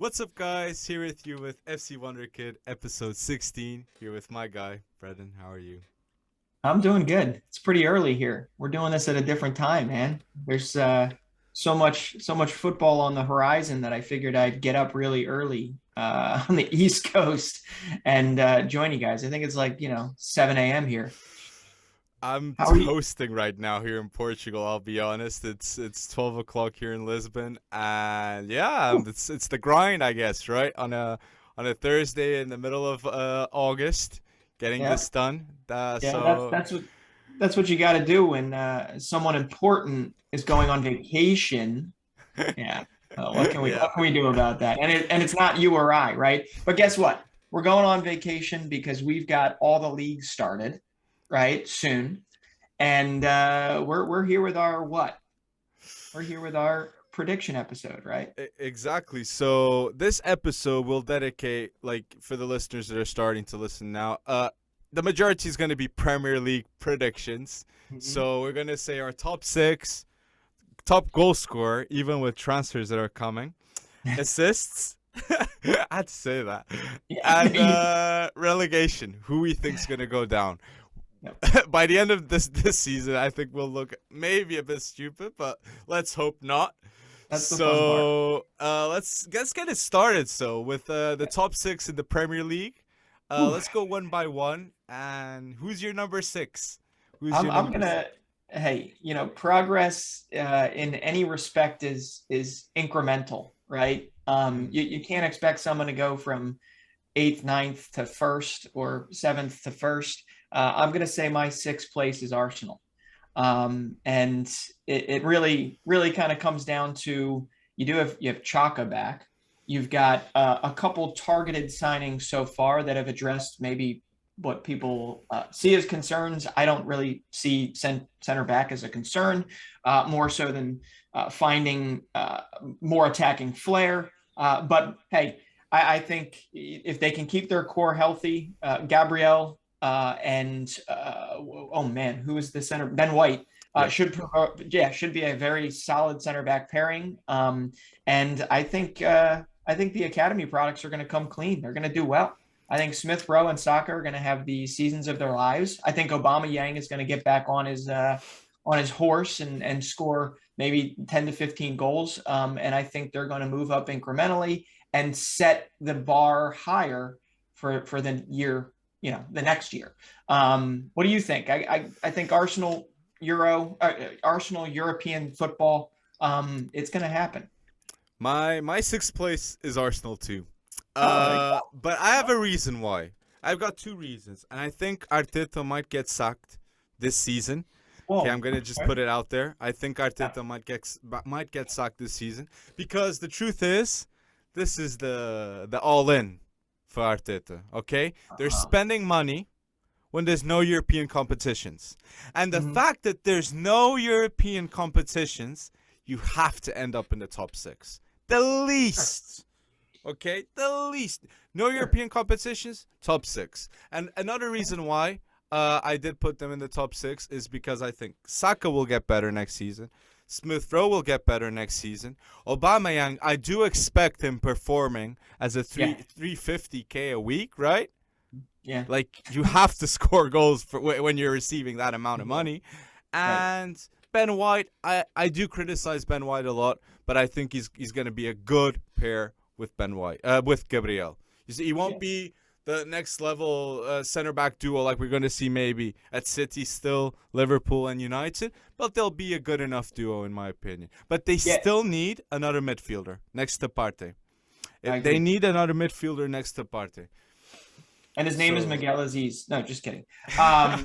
What's up, guys? Here with you with FC Wonderkid, episode 16. Here with my guy, Brendan. How are you? I'm doing good. It's pretty early here. We're doing this at a different time, man. There's so much football on the horizon that I figured I'd get up really early on the East Coast and join you guys. I think it's like, 7 a.m. here. I'm How are you? toasting right now here in Portugal. I'll be honest. It's 12 o'clock here in Lisbon, and yeah, it's the grind, I guess, right? On a Thursday in the middle of August, getting Yeah, this done. yeah, that's what you got to do when someone important is going on vacation. Yeah. What can we Yeah. what can we do about that? And it's not you or I, right? But guess what? We're going on vacation because we've got all the leagues started, right? Soon. And we're here with our what? We're here with our prediction episode, right? Exactly. So this episode will dedicate, like, for the listeners that are starting to listen now. The majority is going to be Premier League predictions. Mhm. So we're going to say our top six, top goal scorer, even with transfers that are coming, assists. I had to say that, Yeah. and relegation. Who we think's going to go down. Yep. By the end of this season, I think we'll look maybe a bit stupid, but let's hope not. That's the fun part. So let's get it started. So with the top six in the Premier League, Whew. let's go one by one. And who's your number six? Who's I'm your I'm number six? gonna hey, progress in any respect is incremental, right? Mm-hmm. You can't expect someone to go from eighth, ninth to first or seventh to first. I'm going to say my sixth place is Arsenal. And it really kind of comes down to you have Chaka back. You've got a couple targeted signings so far that have addressed maybe what people see as concerns. I don't really see center back as a concern, more so than finding more attacking flair. But hey, I think if they can keep their core healthy, Gabriel and oh man, who is the center? Ben White Yep. should be a very solid center back pairing. And I think the academy products are going to come clean. They're going to do well. I think Smith Rowe and Saka are going to have the seasons of their lives. I think Obama Yang is going to get back on his horse and score maybe 10 to 15 goals. And I think they're going to move up incrementally and set the bar higher for the year, the next year. What do you think? I think Arsenal European football. It's going to happen. My sixth place is Arsenal too. Oh, there you go. But I have a reason why. I've got two reasons, and I think Arteta might get sacked this season. Okay, I'm Whoa. gonna just Okay. put it out there. I think Yeah. Arteta might get sacked this season because the truth is, this is the all in for Arteta. Okay, they're Uh, spending money when there's no European competitions, and the mhm. fact that there's no European competitions, you have to end up in the top six, the Sure. least. Okay, the least. No Sure. European competitions, top six. And another reason why I did put them in the top six is because I think Saka will get better next season. Smith Rowe will get better next season. Aubameyang, I do expect him performing as a Yeah. 350K a week, right? Yeah. Like, you have to score goals for when you're receiving that amount of Mhm. money. Right. And Ben White, I do criticize Ben White a lot, but I think he's going to be a good pair with Ben White, with Gabriel. You see, he Yeah. won't be the next level center back duo like we're going to see maybe at City still, Liverpool and United, but they'll be a good enough duo in my opinion. But they Yeah. still need another midfielder next to Partey. I They agree. need another midfielder next to Partey. And his name is So Miguel Aziz. No, just kidding. No,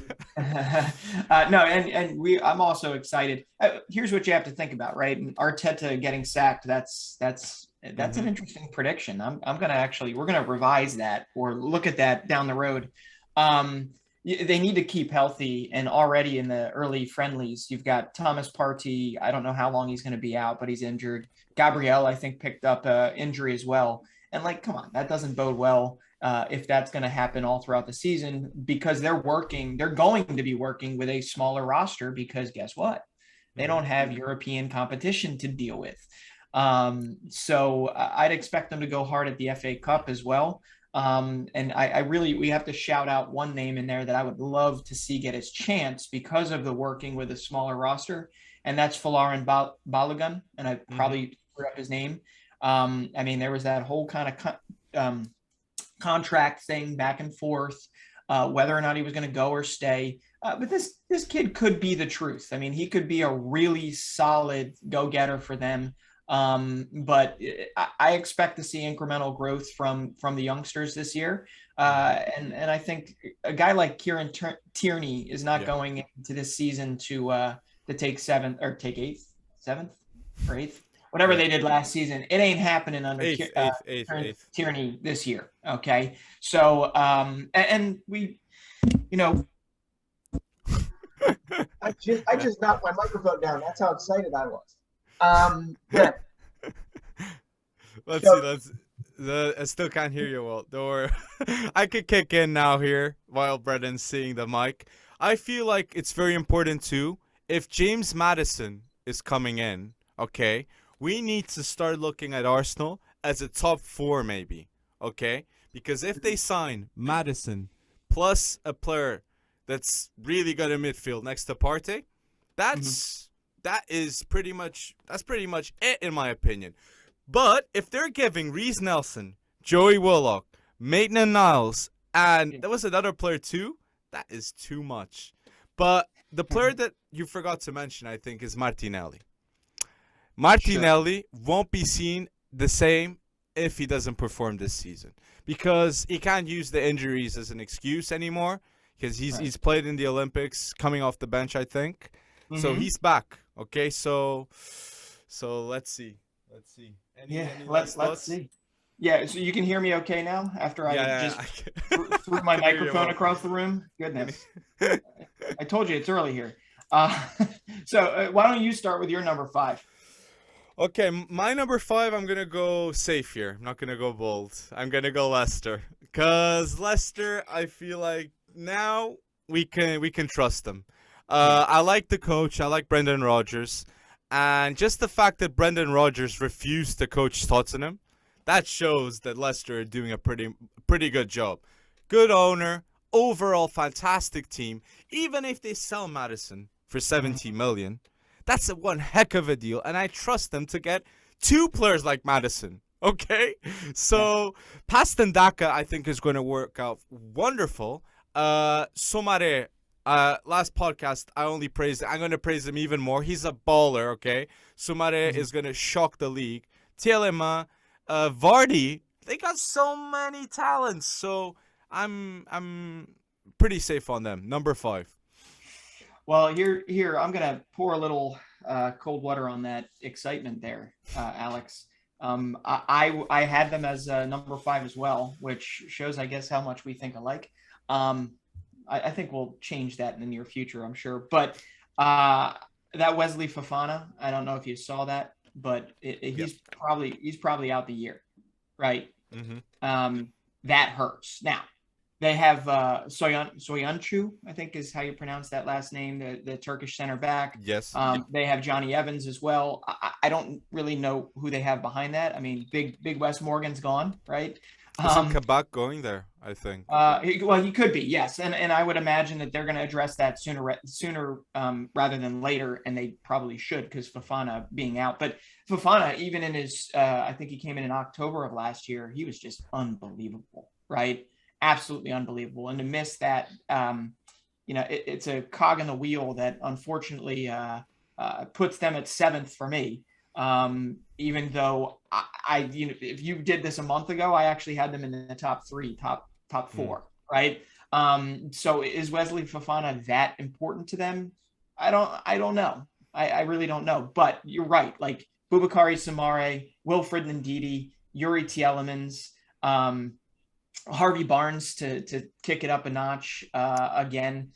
and I'm also excited. Here's what you have to think about, right? And Arteta getting sacked. That's an mhm. interesting prediction. I'm gonna actually we're gonna revise that or look at that down the road. They need to keep healthy, and already in the early friendlies, you've got Thomas Partey. I don't know how long he's going to be out, but he's injured. Gabriel, I think, picked up a injury as well. And like, come on, that doesn't bode well if that's going to happen all throughout the season because they're going to be working with a smaller roster because guess what? They Mhm. don't have European competition to deal with. So I'd expect them to go hard at the FA Cup as well. And I really, we have to shout out one name in there that I would love to see get his chance because of the working with a smaller roster, and that's Folarin Balogun. And I probably screwed up his name. I mean, there was that whole kind of contract thing back and forth, whether or not he was going to go or stay. But this kid could be the truth. I mean, he could be a really solid go-getter for them. But I expect to see incremental growth from the youngsters this year. And I think a guy like Kieran Tierney is not going into this season to take seventh or eighth, whatever they did last season. It ain't happening under eighth. Tierney this year. Okay. So, and we, you know, I just knocked my microphone down. That's how excited I was. Yeah. Let's see. I still can't hear you well. Don't worry. I could kick in now here while Brendan's seeing the mic. I feel like it's very important too. If James Maddison is coming in, okay, we need to start looking at Arsenal as a top 4 maybe, okay? Because if they sign Maddison plus a player that's really good in midfield next to Partey, that is pretty much it in my opinion. But if they're giving Reece Nelson, Joey Willock, Maitland-Niles, and there was another player too, that is too much. But the player that you forgot to mention, I think, is Martinelli. Martinelli won't be seen the same if he doesn't perform this season, because he can't use the injuries as an excuse anymore, because he's played in the Olympics coming off the bench, I think. So he's back. Okay, so let's see. Let's see. Yeah, so you can hear me okay now after I threw my microphone across the room? Goodness. I told you it's early here. So why don't you start with your number 5? Okay, my number 5, I'm going to go safe here. I'm not going to go bold. I'm going to go Leicester. Because Leicester, I feel like now we can trust them. I like the coach. I like Brendan Rodgers. And just the fact that Brendan Rodgers refused to coach Tottenham, that shows that Leicester are doing a pretty good job. Good owner, overall fantastic team. Even if they sell Maddison for 70 million, that's one heck of a deal. And I trust them to get 2 players like Maddison. Okay? So, Paston Daka, I think, is going to work out wonderful. Somare, last podcast, I only praised him. I'm going to praise him even more. He's a baller, okay? Sumare is going to shock the league. Tielema, Vardy, they got so many talents. So I'm pretty safe on them. Number 5. Well, here I'm going to pour a little cold water on that excitement there, Alex. I had them as number 5 as well, which shows, I guess, how much we think alike. I think we'll change that in the near future, I'm sure. But that Wesley Fofana, I don't know if you saw that, but he's probably out the year, right? That hurts. Now they have Soyuncu, I think is how you pronounce that last name, the Turkish center back. Yes. They have Johnny Evans as well. I don't really know who they have behind that. I mean, Big Wes Morgan's gone, right? Isn't Kabak going there, I think? He could be, yes. And I would imagine that they're going to address that sooner rather than later, and they probably should, because Fofana being out. But Fofana, even in his, I think he came in October of last year, he was just unbelievable, right? Absolutely unbelievable. And to miss that, it's a cog in the wheel that unfortunately puts them at 7th for me. Even though if you did this a month ago, I actually had them in the top 3, top 4, right? So is Wesley Fofana that important to them? I don't know. I really don't know. But you're right. Like Boubakary Samare, Wilfred Ndidi, Yuri Tielemans, Harvey Barnes to kick it up a notch again.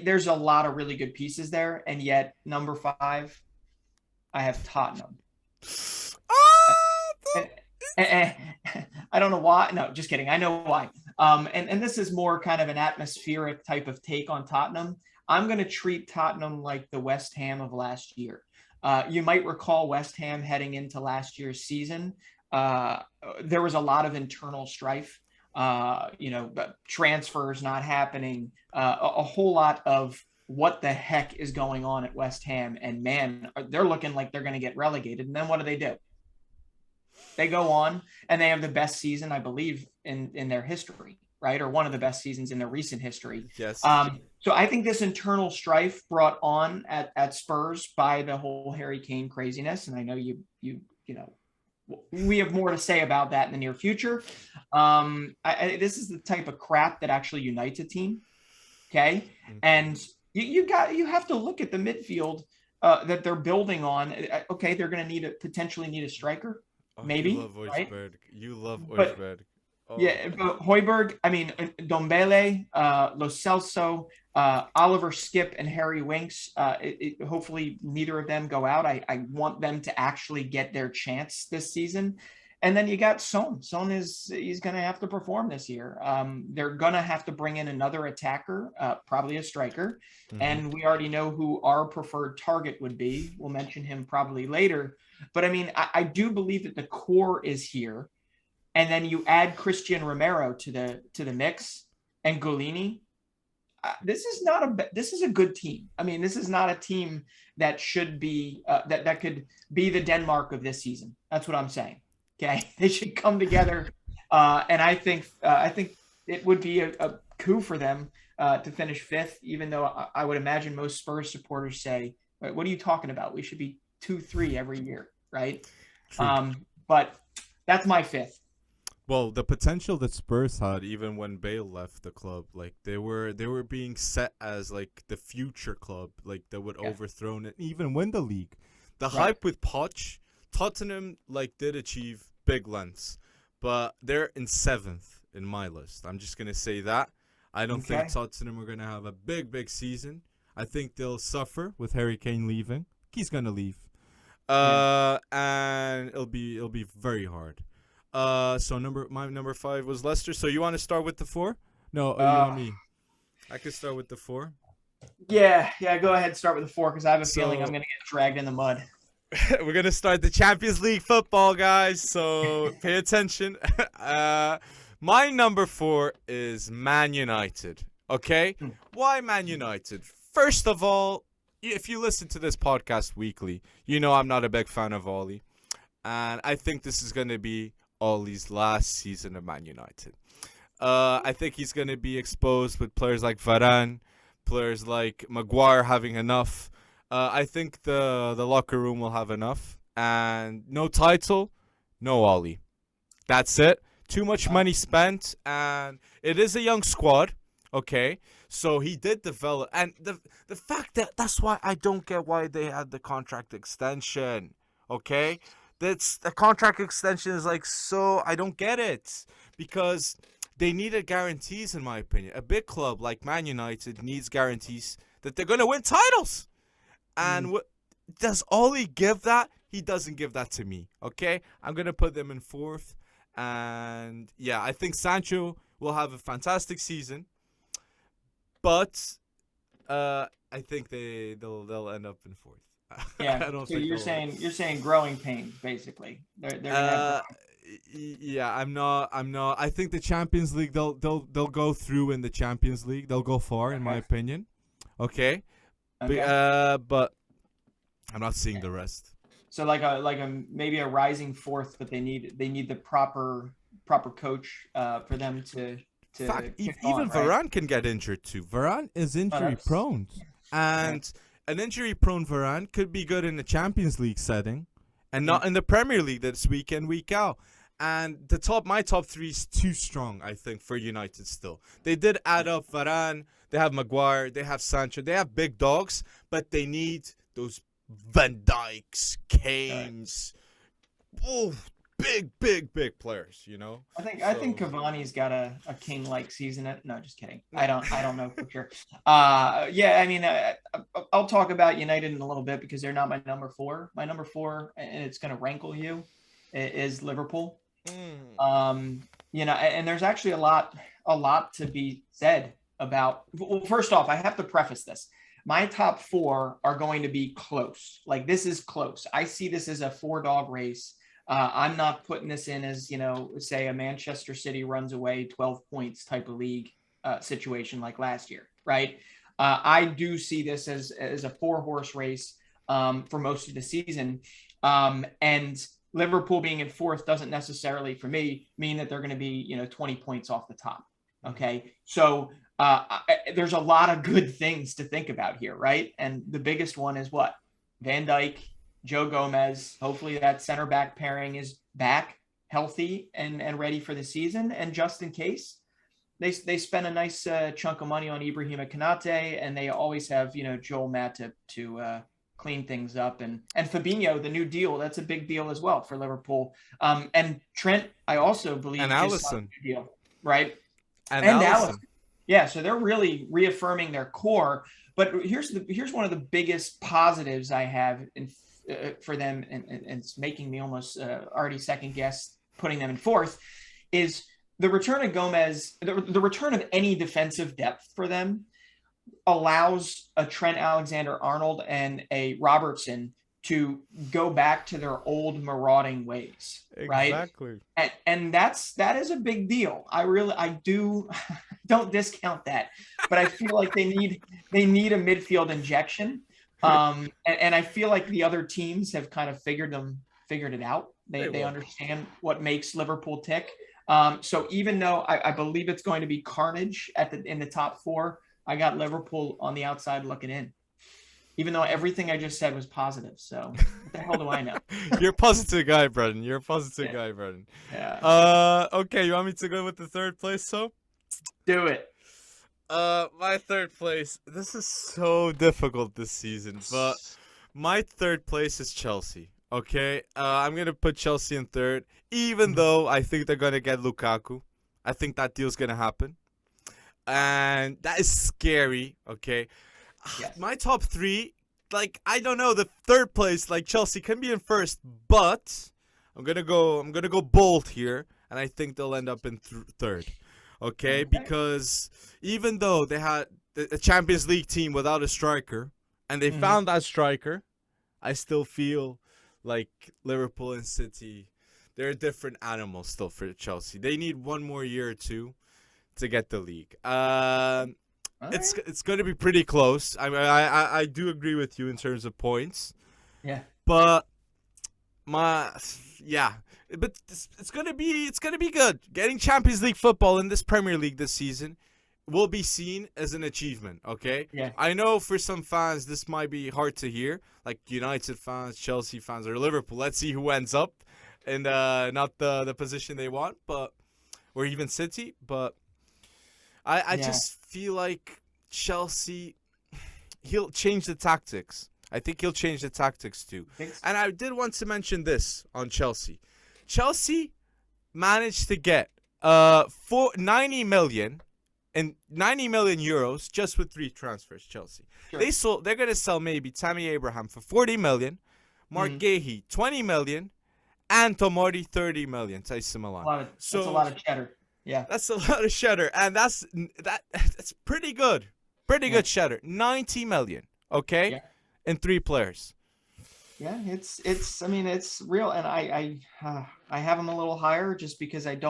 There's a lot of really good pieces there, and yet number 5, I have Tottenham. And I don't know why. No, just kidding. I know why. And this is more kind of an atmospheric type of take on Tottenham. I'm going to treat Tottenham like the West Ham of last year. You might recall West Ham heading into last year's season. There was a lot of internal strife, transfers not happening, a whole lot of what the heck is going on at West Ham. And man, they're looking like they're going to get relegated. And then what do? They go on and they have the best season, I believe, in their history, right? Or one of the best seasons in their recent history. Yes. So I think this internal strife brought on at Spurs by the whole Harry Kane craziness. And I know we have more to say about that in the near future. This is the type of crap that actually unites a team. Okay. Mm-hmm. And you have to look at the midfield that they're building on. Okay. They're going to potentially need a striker. Maybe. You love Højbjerg. Right? You love Højbjerg. Oh. Yeah, but Højbjerg, Dombele, Lo Celso, Oliver Skip, and Harry Winks. Hopefully, neither of them go out. I want them to actually get their chance this season. And then you got Son. Son he's going to have to perform this year. They're going to have to bring in another attacker, probably a striker. Mm-hmm. And we already know who our preferred target would be. We'll mention him probably later. But I do believe that the core is here. And then you add Christian Romero to the mix and Golini. This is a good team. This is not a team that should be that could be the Denmark of this season. That's what I'm saying. Okay, they should come together, and I think it would be a coup for them to finish fifth. Even though I would imagine most Spurs supporters say, "What are you talking about? We should be 2-3 every year, right?" But that's my fifth. Well, the potential that Spurs had, even when Bale left the club, like they were being set as like the future club, like that would overthrow it, even win the league. The hype with Poch, Tottenham did achieve big lengths, but they're in 7th in my list. I'm just gonna say that. I don't think Tottenham are gonna have a big season. I think they'll suffer with Harry Kane leaving. He's gonna leave, and it'll be very hard. So my number 5 was Leicester. So you want to start with the 4? No, you want me? I could start with the 4. Yeah. Go ahead, start with the 4 because I have a feeling I'm gonna get dragged in the mud. We're gonna start the Champions League football, guys. So pay attention. My number 4 is Man United. Okay, why Man United? First of all, if you listen to this podcast weekly, you know I'm not a big fan of Oli, and I think this is gonna be Ollie's last season of Man United. I think he's going to be exposed with players like Varane, players like Maguire having enough. I think the locker room will have enough. And no title, no Ollie. That's it. Too much money spent. And it is a young squad. Okay. So he did develop. And the fact that's why I don't get why they had the contract extension. Okay. The contract extension is so I don't get it because they needed guarantees, in my opinion. A big club like Man United needs guarantees that they're going to win titles. And does Oli give that? He doesn't give that to me. Okay, I'm going to put them in 4th. And yeah, I think Sancho will have a fantastic season, but I think they'll end up in 4th. Yeah, so you're saying growing pains, basically. They're yeah, I'm not. I think the Champions League they'll go through in the Champions League. They'll go far, in my opinion. Okay. But I'm not seeing the rest. So maybe a rising 4th, but they need the proper coach for them to. Fact, even Varane can get injured too. Varane is injury prone, and. An injury-prone Varane could be good in the Champions League setting and not in the Premier League that's week in, week out. And my top 3 is too strong, I think, for United still. They did add up Varane, they have Maguire, they have Sancho, they have big dogs, but they need those Van Dijks, Kanes, big players, you know. I think Cavani's got a King-like season. No, just kidding. I don't know for sure. I'll talk about United in a little bit because they're not my number 4. My number 4, and it's going to rankle you, is Liverpool. And there's actually a lot to be said about. Well, first off, I have to preface this. My top four are going to be close. Like, this is close. I see this as a 4-dog race. I'm not putting this in as, say a Manchester City runs away 12 points type of league situation like last year, right? I do see this as a 4-horse race for most of the season. And Liverpool being in 4th doesn't necessarily, for me, mean that they're going to be, 20 points off the top. Okay. So there's a lot of good things to think about here, right? And the biggest one is what? Van Dijk, Joe Gomez. Hopefully that center back pairing is back, healthy, and ready for the season. And just in case, they spend a nice chunk of money on Ibrahima Konate, and they always have, Joel Matip to clean things up. And Fabinho, the new deal, that's a big deal as well for Liverpool. And Trent, I also believe, And Alisson, deal, right? And Alisson. Yeah, so they're really reaffirming their core. But here's one of the biggest positives I have for them, and it's making me almost already second guess putting them in 4th, is the return of Gomez. The return of any defensive depth for them allows a Trent Alexander-Arnold and a Robertson to go back to their old marauding ways, right? Exactly. And that is a big deal. I do don't discount that, but I feel like they need a midfield injection. And I feel like the other teams have kind of figured it out. They understand what makes Liverpool tick. So even though I believe it's going to be carnage in the top 4, I got Liverpool on the outside looking in, even though everything I just said was positive. So what the hell do I know? You're a positive guy, Brendan. Yeah. Okay, you want me to go with the 3rd place, so? Do it. My 3rd place. This is so difficult this season, but my 3rd place is Chelsea. Okay, I'm gonna put Chelsea in 3rd, even though I think they're gonna get Lukaku. I think that deal's gonna happen, and that is scary. Okay, yes. My top 3, like, I don't know, the 3rd place, like, Chelsea can be in 1st, but I'm gonna go bold here, and I think they'll end up in 3rd. Okay, because even though they had a Champions League team without a striker, and they found that striker, I still feel like Liverpool and City, they're a different animal still for Chelsea. They need one more year or two to get the league. It's going to be pretty close. I do agree with you in terms of points. Yeah. But it's gonna be good. Getting Champions League football in this Premier League this season will be seen as an achievement. Okay. Yeah. I know for some fans this might be hard to hear, like United fans, Chelsea fans, or Liverpool. Let's see who ends up in not the position they want, or even City. But I just feel like Chelsea, he'll change the tactics. I think he'll change the tactics too. And I did want to mention this on Chelsea. Chelsea managed to get 90 million euros just with 3 transfers. Chelsea. Sure. They're gonna sell maybe Tammy Abraham for 40 million, Mark Gahey 20 million, and Tomori 30 million. That's a lot of cheddar. Yeah, that's a lot of cheddar, and that's pretty good. Good cheddar. 90 million. Okay. Yeah. And 3 players. Yeah, it's real, and I have him a little higher just because it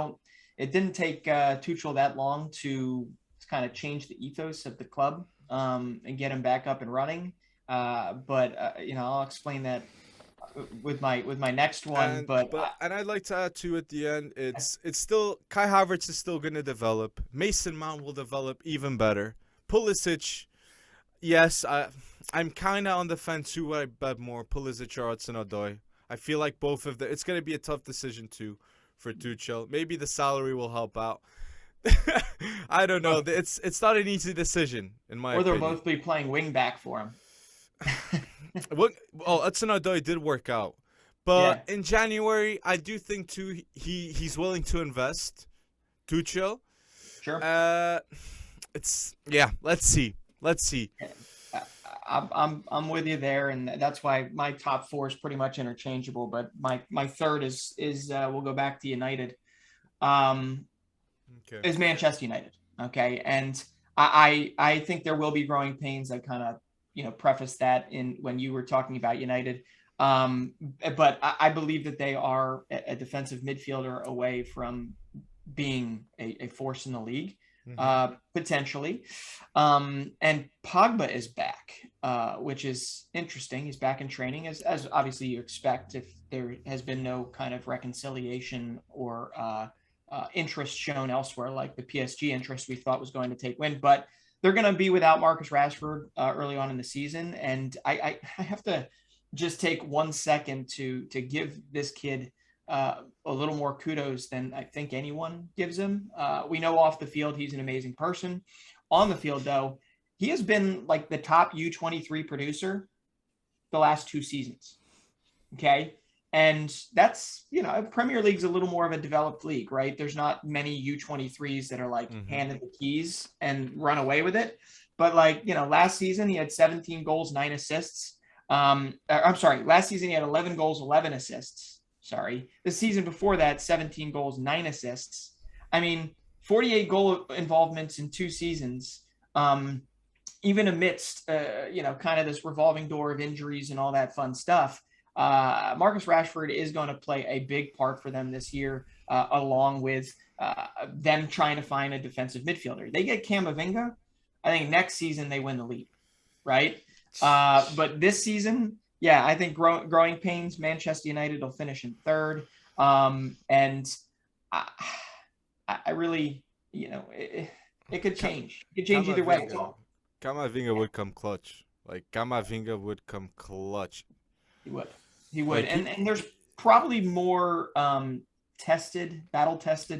didn't take Tuchel that long to kind of change the ethos of the club and get him back up and running. But I'll explain that with my next one. And I'd like to add too at the end, it's still Kai Havertz is still going to develop. Mason Mount will develop even better. Pulisic, yes, I'm kind of on the fence who I bet more, Pulisic or Hudson-Odoi. I feel like both of them. It's going to be a tough decision too for Tuchel. Maybe the salary will help out. I don't know. It's not an easy decision in my opinion. Or they'll both be playing wing back for him. Hudson-Odoi did work out. But in January, I do think too he's willing to invest. Tuchel. Sure. Let's see. I'm with you there, and that's why my top 4 is pretty much interchangeable. But my third is we'll go back to United. Is Manchester United. Okay, and I think there will be growing pains. I kind of preface that in when you were talking about United. But I believe that they are a defensive midfielder away from being a force in the league, potentially. And Pogba is back, which is interesting. He's back in training, as obviously you expect if there has been no kind of reconciliation or interest shown elsewhere, like the PSG interest we thought was going to take win. But they're going to be without Marcus Rashford early on in the season. And I have to just take 1 second to give this kid a little more kudos than I think anyone gives him. We know off the field he's an amazing person. On the field, though, he has been like the top U23 producer the last 2 seasons. Okay. And that's, Premier League's a little more of a developed league, right? There's not many U23s that are like handed the keys and run away with it. But last season he had 17 goals, 9 assists. Last season he had 11 goals, 11 assists. The season before that, 17 goals, 9 assists. 48 goal involvements in 2 seasons. Even amidst, kind of this revolving door of injuries and all that fun stuff. Marcus Rashford is going to play a big part for them this year, along with them trying to find a defensive midfielder. They get Camavinga. I think next season they win the league, right? But this season, I think growing pains. Manchester United will finish in 3rd, and I really, it could change. It could change either way. Camavinga would come clutch. Camavinga would come clutch. He would. And there's probably more battle-tested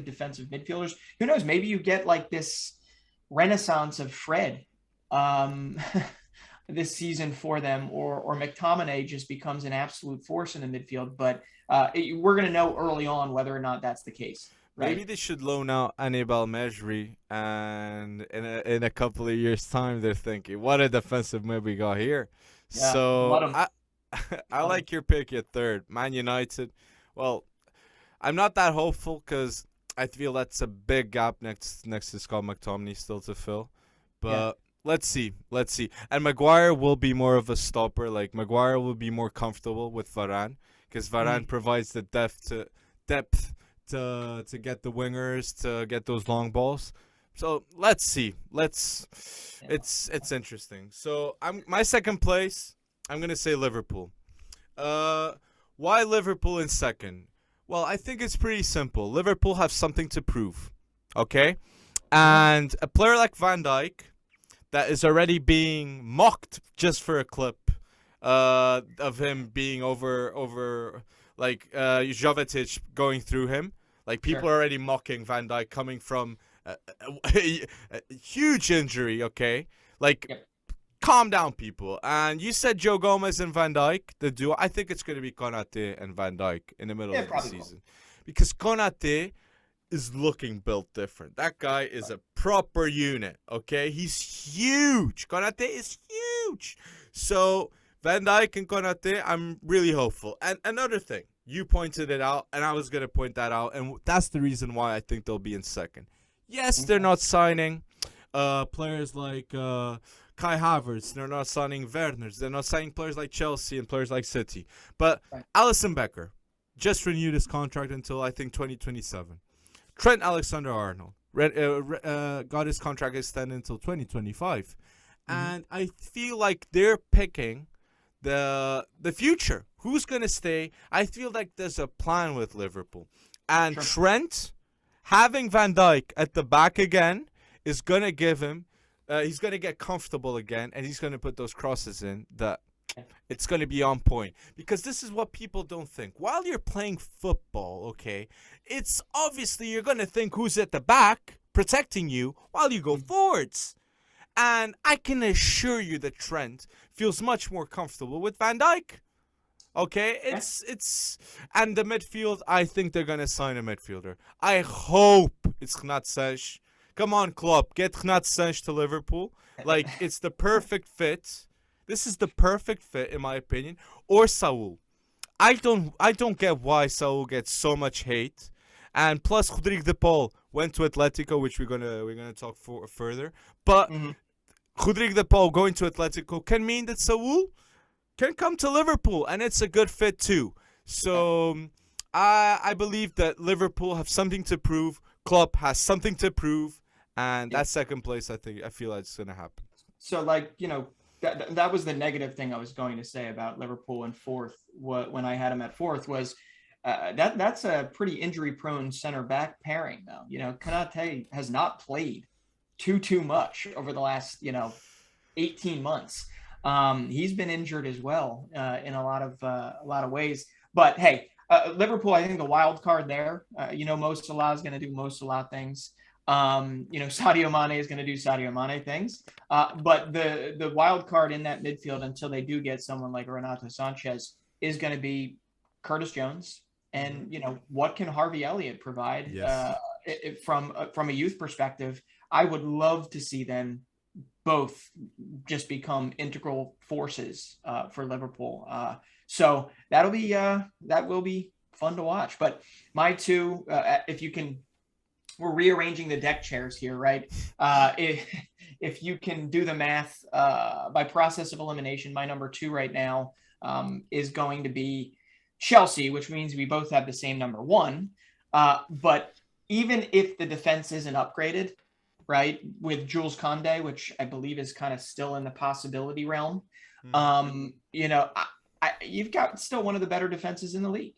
defensive midfielders. Who knows? Maybe you get this renaissance of Fred this season for them, or McTominay just becomes an absolute force in the midfield. But we're going to know early on whether or not that's the case. Right? Maybe they should loan out Anibal Mejri, and in a couple of years' time, they're thinking, what a defensive mid we got here. Yeah, so I like your pick at 3rd. Man United. Well, I'm not that hopeful because I feel that's a big gap next to Scott McTominay still to fill. But let's see. And Maguire will be more of a stopper. Maguire will be more comfortable with Varane because Varane provides the depth to get the wingers, to get those long balls. So let's see. It's interesting. So my second place, I'm going to say Liverpool. Why Liverpool in second? Well, I think it's pretty simple. Liverpool have something to prove, okay? And a player like Van Dijk that is already being mocked just for a clip of him being over Jovetic going through him. People are already mocking Van Dijk coming from a huge injury, okay? Calm down, people. And you said Joe Gomez and Van Dijk, the duo. I think it's going to be Konate and Van Dijk in the middle of the season. Because Konate is looking built different. That guy is a proper unit, okay? He's huge. Konate is huge. So Van Dijk and Konate, I'm really hopeful. And another thing, you pointed it out, and I was going to point that out, and that's the reason why I think they'll be in second. Yes, they're not signing players like Kai Havertz. They're not signing Werners. They're not signing players like Chelsea and players like City. But Alisson Becker just renewed his contract until, I think, 2027. Trent Alexander-Arnold got his contract extended until 2025. And I feel like they're picking the future. Who's going to stay? I feel like there's a plan with Liverpool. And Trent, having Van Dijk at the back again, is going to give him, he's going to get comfortable again, and he's going to put those crosses in that it's going to be on point. Because this is what people don't think. While you're playing football, okay, it's obviously you're going to think who's at the back protecting you while you go forwards. And I can assure you that Trent feels much more comfortable with Van Dijk. Okay, it's and the midfield, I think they're gonna sign a midfielder. I hope it's Gnat Sanch. Come on, Klopp, get Gnat Sanch to Liverpool. It's the perfect fit. This is the perfect fit, in my opinion. Or Saul. I don't get why Saul gets so much hate. And plus, Rodrigo de Paul went to Atletico, which we're gonna talk further. But Rodrigo de Paul going to Atletico can mean that Saul can come to Liverpool, and it's a good fit too. So I believe that Liverpool have something to prove. Klopp has something to prove, and that second place, I feel like it's gonna happen. So, like, that was the negative thing I was going to say about Liverpool in fourth. When I had him at fourth was that's a pretty injury-prone center back pairing, though. Konate has not played too much over the last 18 months. He's been injured as well in a lot of ways. But hey, Liverpool, I think the wild card there. Mo Salah is going to do Mo Salah things. Sadio Mane is going to do Sadio Mane things. But the wild card in that midfield until they do get someone like Renato Sanchez is going to be Curtis Jones. And, what can Harvey Elliott provide from a youth perspective? I would love to see them both just become integral forces for Liverpool. So that will be fun to watch. But my two, if you can, we're rearranging the deck chairs here, right? If you can do the math by process of elimination, my number two right now is going to be Chelsea, which means we both have the same number one. But even if the defense isn't upgraded, right, with Jules Koundé, which I believe is kind of still in the possibility realm, you've got still one of the better defenses in the league.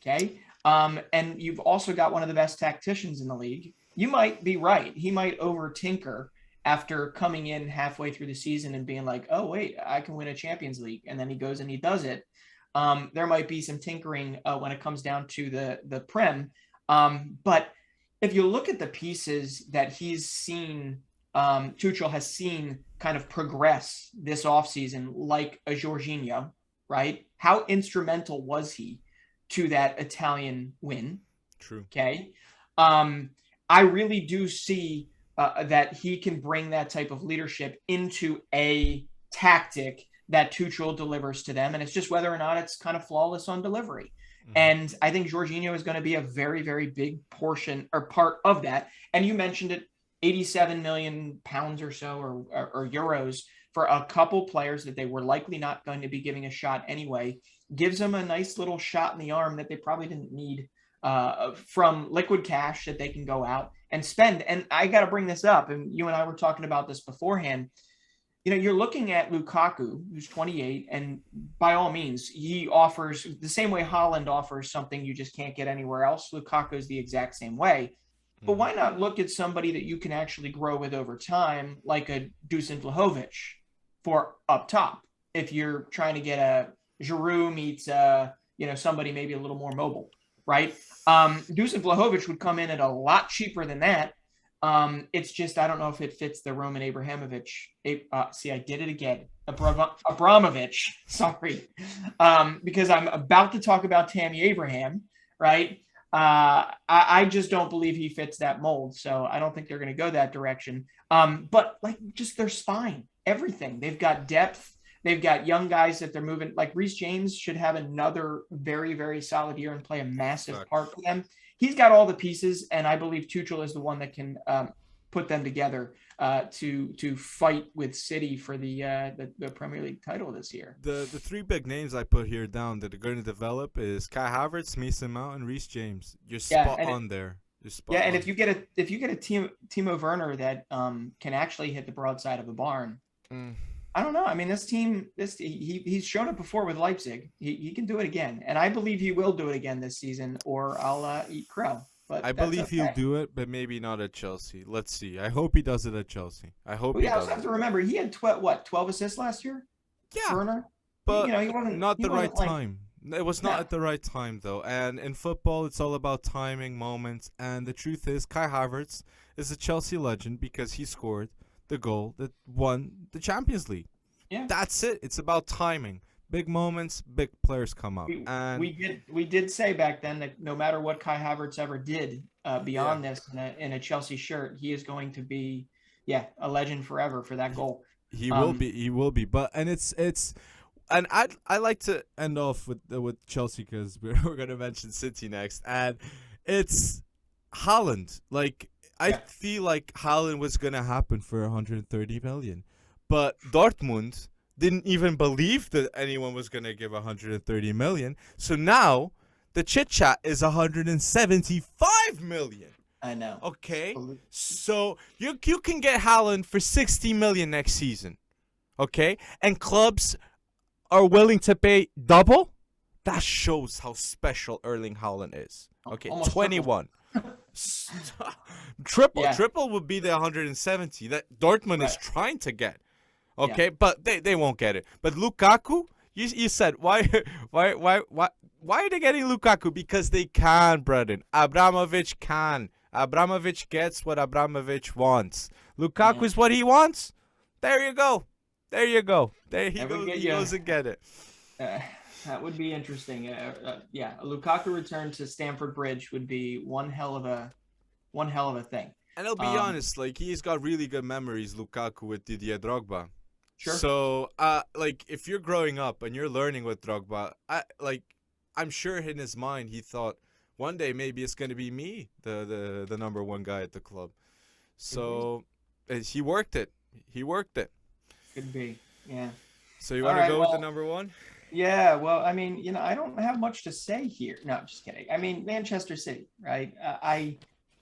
Okay. And you've also got one of the best tacticians in the league. You might be right. He might over tinker after coming in halfway through the season and being like, oh, wait, I can win a Champions League. And then he goes and he does it. There might be some tinkering when it comes down to the Prem. But if you look at the pieces that he's seen, Tuchel has seen kind of progress this offseason, like a Jorginho, right? How instrumental was he to that Italian win? True. Okay. I really do see that he can bring that type of leadership into a tactic that Tuchel delivers to them. And it's just whether or not it's kind of flawless on delivery. Mm-hmm. And I think Jorginho is going to be a very, very big portion or part of that. And you mentioned it, 87 million pounds or so, or euros for a couple players that they were likely not going to be giving a shot anyway, gives them a nice little shot in the arm that they probably didn't need from liquid cash that they can go out and spend. And I got to bring this up, and you and I were talking about this beforehand. You're looking at Lukaku, who's 28, and by all means, he offers the same way Haaland offers something you just can't get anywhere else. Lukaku is the exact same way. But why not look at somebody that you can actually grow with over time, like a Dusan Vlahovic for up top, if you're trying to get a Giroud meets somebody maybe a little more mobile, right? Dusan Vlahovic would come in at a lot cheaper than that. It's just, I don't know if it fits the Roman Abramovich. See, I did it again. Abramovich, sorry. Because I'm about to talk about Tammy Abraham, right? I just don't believe he fits that mold. So I don't think they're going to go that direction. But just their spine, everything. They've got depth. They've got young guys that they're moving. Like Reece James should have another very, very solid year and play a massive part for them. He's got all the pieces, and I believe Tuchel is the one that can put them together to fight with City for the Premier League title this year. The three big names I put here down that are going to develop is Kai Havertz, Mason Mount, and Reece James. You're spot on there. And if you get a Timo Werner that can actually hit the broadside of a barn. I don't know. I mean, this team, he's shown it before with Leipzig. He can do it again. And I believe he will do it again this season, or I'll eat crow. But I believe he'll do it, but maybe not at Chelsea. Let's see. I hope he does it at Chelsea. I hope he does. I also have to remember, he had 12 assists last year? Yeah. Werner? But he wasn't, not the right time. It was not at the right time, though. And in football, it's all about timing, moments. And the truth is, Kai Havertz is a Chelsea legend because he scored the goal that won the Champions League. Yeah. That's it. It's about timing. Big moments, big players come up. We did say back then that no matter what Kai Havertz ever did beyond this in a Chelsea shirt, he is going to be a legend forever for that goal. He will be. But and I like to end off with Chelsea because we're going to mention City next, and it's Haaland. I feel like Haaland was going to happen for 130 million. But Dortmund didn't even believe that anyone was going to give 130 million. So now the chit chat is 175 million. I know. Okay, so you can get Haaland for 60 million next season. Okay, and clubs are willing to pay double. That shows how special Erling Haaland is. Okay, Almost 21. Triple. Yeah. Triple would be the 170 that Dortmund is trying to get. Okay, Yeah. but they won't get it. But Lukaku, you said why are they getting Lukaku? Because they can, Brendan. Abramovich can. Abramovich gets what Abramovich wants. Lukaku is what he wants. There you go. There you go. There he goes. He goes and get it. That would be interesting. Yeah, a Lukaku return to Stamford Bridge would be one hell of a thing. And I'll be honest, like he's got really good memories, Lukaku, with Didier Drogba. Sure. So, like if you're growing up and you're learning with Drogba, I'm sure in his mind he thought one day maybe it's gonna be me, the number one guy at the club. So he worked it. He worked it. Could be. Yeah. So you want to go with the number one? Yeah, well, I mean, I don't have much to say here. No, I'm just kidding. I mean, Manchester City, right?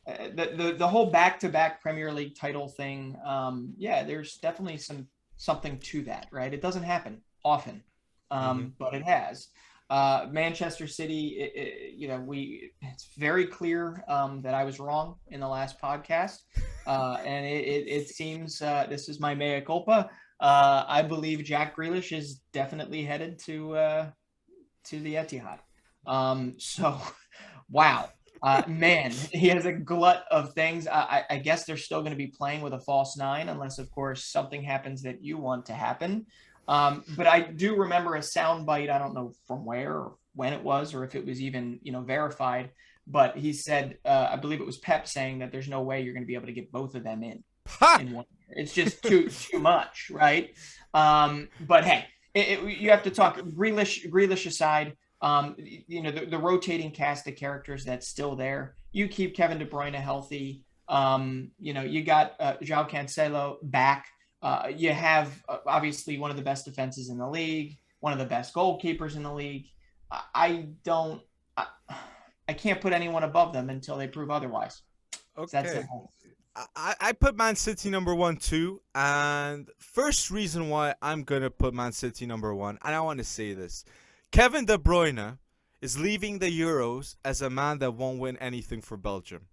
The whole back-to-back Premier League title thing. Yeah, there's definitely something to that, right? It doesn't happen often, but it has. Manchester City, it's very clear that I was wrong in the last podcast, and it seems this is my mea culpa. I believe Jack Grealish is definitely headed to the Etihad. So, wow, man, he has a glut of things. I guess they're still going to be playing with a false nine, unless, of course, something happens that you want to happen. But I do remember a soundbite. I don't know from where or when it was, or if it was even verified. But he said, I believe it was Pep saying that there's no way you're going to be able to get both of them in one year. It's just too much, right? But hey, you have to talk Grealish aside. The rotating cast of characters that's still there. You keep Kevin De Bruyne healthy. You got João Cancelo back. You have obviously one of the best defenses in the league, one of the best goalkeepers in the league. I can't put anyone above them until they prove otherwise. Okay. That's simple. I put Man City number one too, and first reason why I'm gonna put Man City number one, and I want to say this: Kevin De Bruyne is leaving the Euros as a man that won't win anything for Belgium.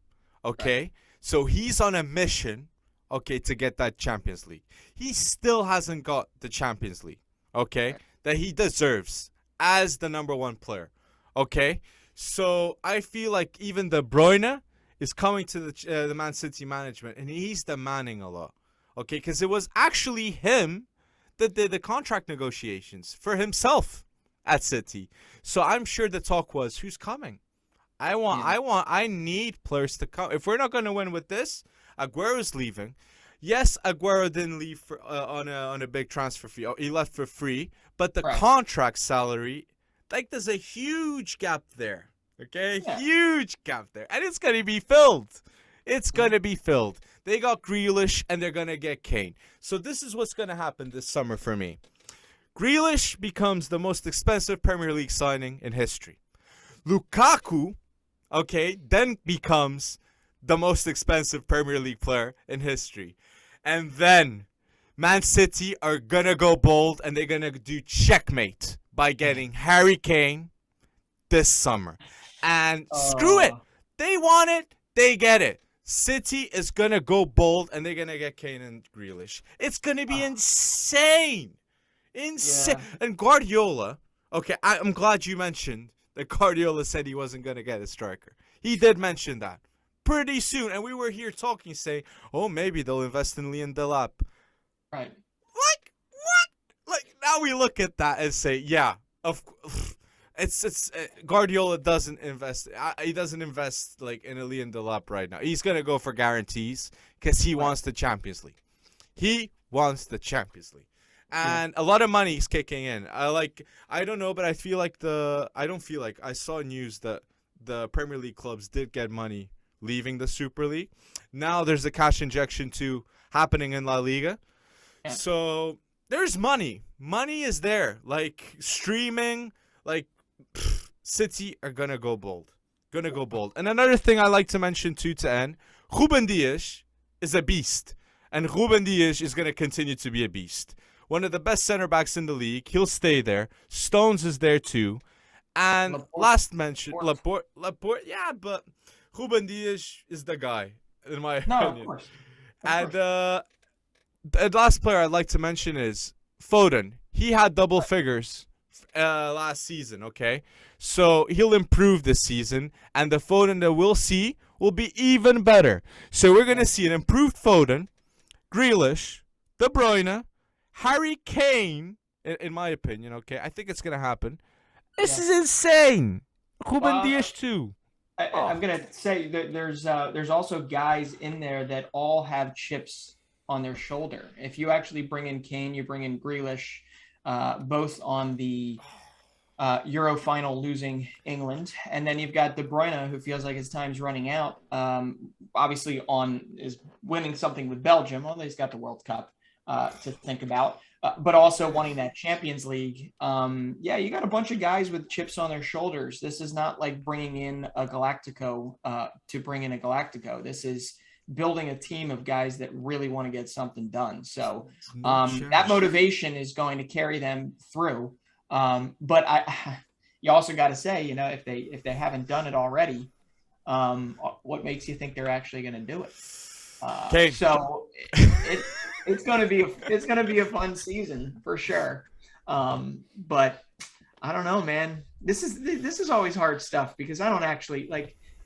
Okay, right. So he's on a mission. Okay, to get that Champions League. He still hasn't got the Champions League. Okay, right. That he deserves as the number one player. Okay, so I feel like even De Bruyne is coming to the Man City management, and he's demanding a lot. Okay, because it was actually him that did the contract negotiations for himself at City. So I'm sure the talk was, who's coming? I need players to come. If we're not going to win with this, Aguero is leaving. Yes, Aguero didn't leave for, on a big transfer fee. He left for free, but the contract salary, like there's a huge gap there. Okay, huge gap there, and it's gonna be filled. It's gonna be filled. They got Grealish, and they're gonna get Kane. So this is what's gonna happen this summer for me. Grealish becomes the most expensive Premier League signing in history. Lukaku, then becomes the most expensive Premier League player in history, and then Man City are gonna go bold, and they're gonna do checkmate by getting Harry Kane this summer. And screw it. They want it. They get it. City is going to go bold, and they're going to get Kane and Grealish. It's going to be insane. Insane. Yeah. And Guardiola, I'm glad you mentioned that Guardiola said he wasn't going to get a striker. He did mention that pretty soon. And we were here talking, saying, oh, maybe they'll invest in Leon Delap. Right. Like, what? Like, now we look at that and say, yeah, of course. It's Guardiola doesn't invest. He doesn't invest like in a Leon Delap right now. He's gonna go for guarantees because he wants the Champions League. He wants the Champions League, and a lot of money is kicking in. I don't know, but I don't feel like I saw news that the Premier League clubs did get money leaving the Super League. Now there's a cash injection too happening in La Liga. Yeah. So there's money. Money is there. Like streaming, like City are gonna go bold. Gonna go bold. And another thing I like to mention too to end, Ruben Dias is a beast. And Ruben Dias is gonna continue to be a beast. One of the best center backs in the league. He'll stay there. Stones is there too. And Laporte. last mention, Laporte. Laporte, yeah, but Ruben Dias is the guy, in my No, opinion. of course. And the last player I'd like to mention is Foden. He had double figures last season, okay? So he'll improve this season, and the Foden that we'll see will be even better. So we're going to see an improved Foden, Grealish, De Bruyne, Harry Kane, in my opinion, okay? I think it's going to happen. This is insane. Ruben Dias too. I'm gonna say that there's also guys in there that all have chips on their shoulder. If you actually bring in Kane, you bring in Grealish, both on the Euro final losing England, and then you've got De Bruyne, who feels like his time's running out. Obviously, is winning something with Belgium, although he's got the World Cup to think about. But also wanting that Champions League. Yeah, you got a bunch of guys with chips on their shoulders. This is not like bringing in a Galactico to bring in a Galactico. This is building a team of guys that really want to get something done. So that motivation is going to carry them through. But you also got to say, if they haven't done it already, what makes you think they're actually going to do it? So it's going to be a fun season for sure. But I don't know, man. This is always hard stuff because I don't actually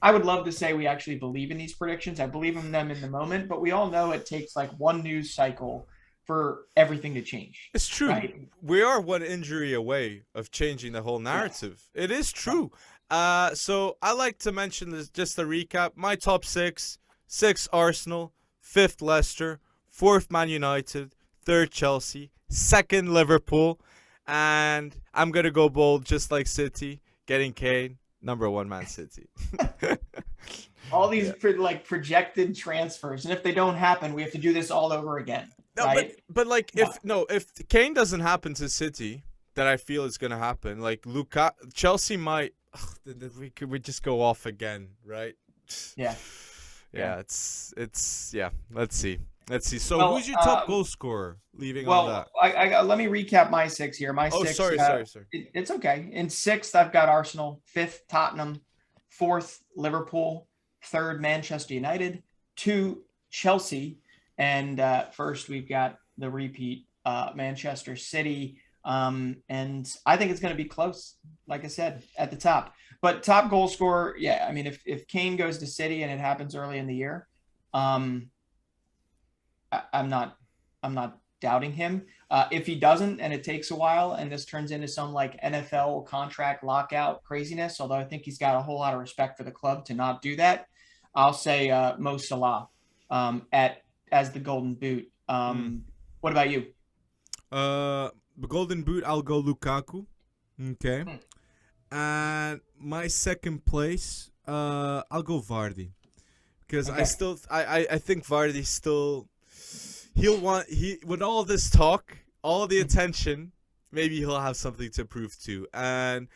I would love to say we actually believe in these predictions. I believe in them in the moment, but we all know it takes like one news cycle for everything to change. It's true. Right? We are one injury away of changing the whole narrative. Yes. It is true. So I like to mention this, just a recap. My top six: 6 Arsenal, 5th Leicester, 4th Man United, 3rd Chelsea, 2nd Liverpool, and I'm going to go bold just like City, getting Kane, number 1 Man City. All these projected transfers, and if they don't happen, we have to do this all over again. No, right? but if Kane doesn't happen to City, that I feel is going to happen, like Chelsea might we just go off again, right? Yeah. Yeah, it's yeah. Let's see. So who's your top goal scorer? Leaving on that. I let me recap my 6 here. My 6. Sorry. It's okay. In 6th, I've got Arsenal. 5th, Tottenham. 4th, Liverpool. 3rd, Manchester United. 2, Chelsea. And 1st, we've got the repeat, Manchester City. And I think it's going to be close, like I said, at the top. But top goal scorer, yeah. I mean, if Kane goes to City and it happens early in the year, I'm not doubting him. If he doesn't, and it takes a while, and this turns into some like NFL contract lockout craziness, although I think he's got a whole lot of respect for the club to not do that, I'll say Mo Salah as the Golden Boot. What about you? The Golden Boot, I'll go Lukaku. Okay. And my 2nd place, I'll go Vardy. Because I think Vardy still, with all this talk, all the attention, maybe he'll have something to prove too. And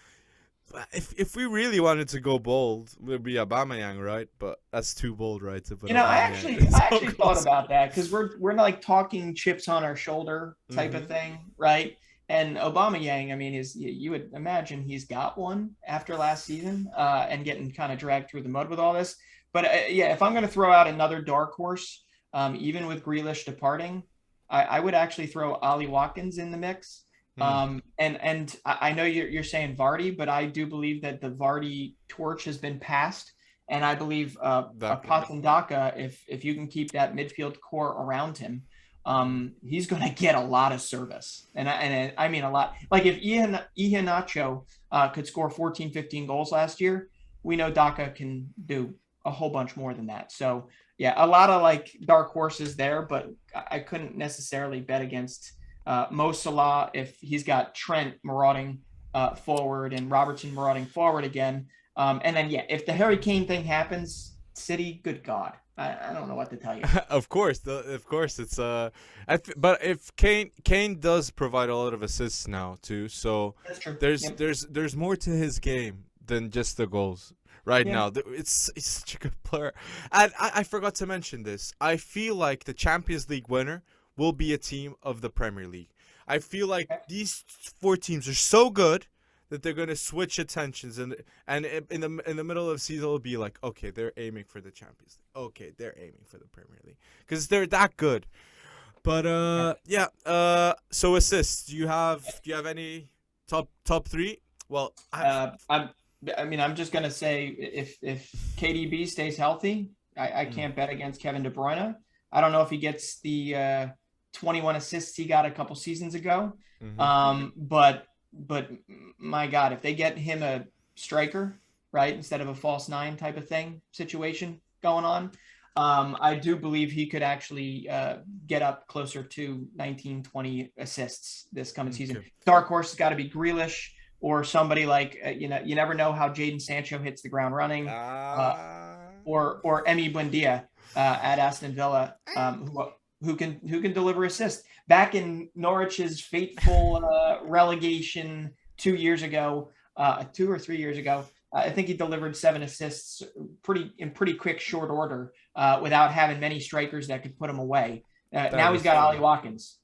if we really wanted to go bold, it would be Aubameyang, right? But that's too bold, right? To put I actually thought about that because we're like talking chips on our shoulder type of thing, right? And Aubameyang, I mean, you would imagine he's got one after last season and getting kind of dragged through the mud with all this. But yeah, if I'm going to throw out another dark horse, even with Grealish departing, I would actually throw Ollie Watkins in the mix. And I know you're saying Vardy, but I do believe that the Vardy torch has been passed. And I believe Patendaka, if you can keep that midfield core around him, he's going to get a lot of service. And I mean a lot. Like if Iheanacho could score 14, 15 goals last year, we know Daka can do a whole bunch more than that. So yeah, a lot of like dark horses there, but I couldn't necessarily bet against Mo Salah if he's got Trent marauding forward and Robertson marauding forward again. And then, yeah, if the Harry Kane thing happens, City, good God. I don't know what to tell you. Of course, it's but if Kane does provide a lot of assists now too, so That's true. there's Yep. there's more to his game than just the goals right Yeah. now. It's such a good player, and I forgot to mention this. I feel like the Champions League winner will be a team of the Premier League. I feel like these four teams are so good that they're going to switch attentions, and in the middle of the season it'll be like, okay, they're aiming for the Champions League. Okay, they're aiming for the Premier League because they're that good. But so assists. Do you have any top three? Well, I'm just gonna say if KDB stays healthy, I can't bet against Kevin De Bruyne. I don't know if he gets the 21 assists he got a couple seasons ago. But my God, if they get him a striker, right, instead of a false nine type of situation going on, I do believe he could actually get up closer to 19, 20 assists this coming season. Dark horse has got to be Grealish or somebody like, you never know how Jadon Sancho hits the ground running, or Emi Buendia at Aston Villa, who can deliver assists. Back in Norwich's fateful relegation 2 years ago, 2 or 3 years ago, I think he delivered 7 assists in pretty quick, short order, without having many strikers that could put him away. Now he's got Ollie Watkins.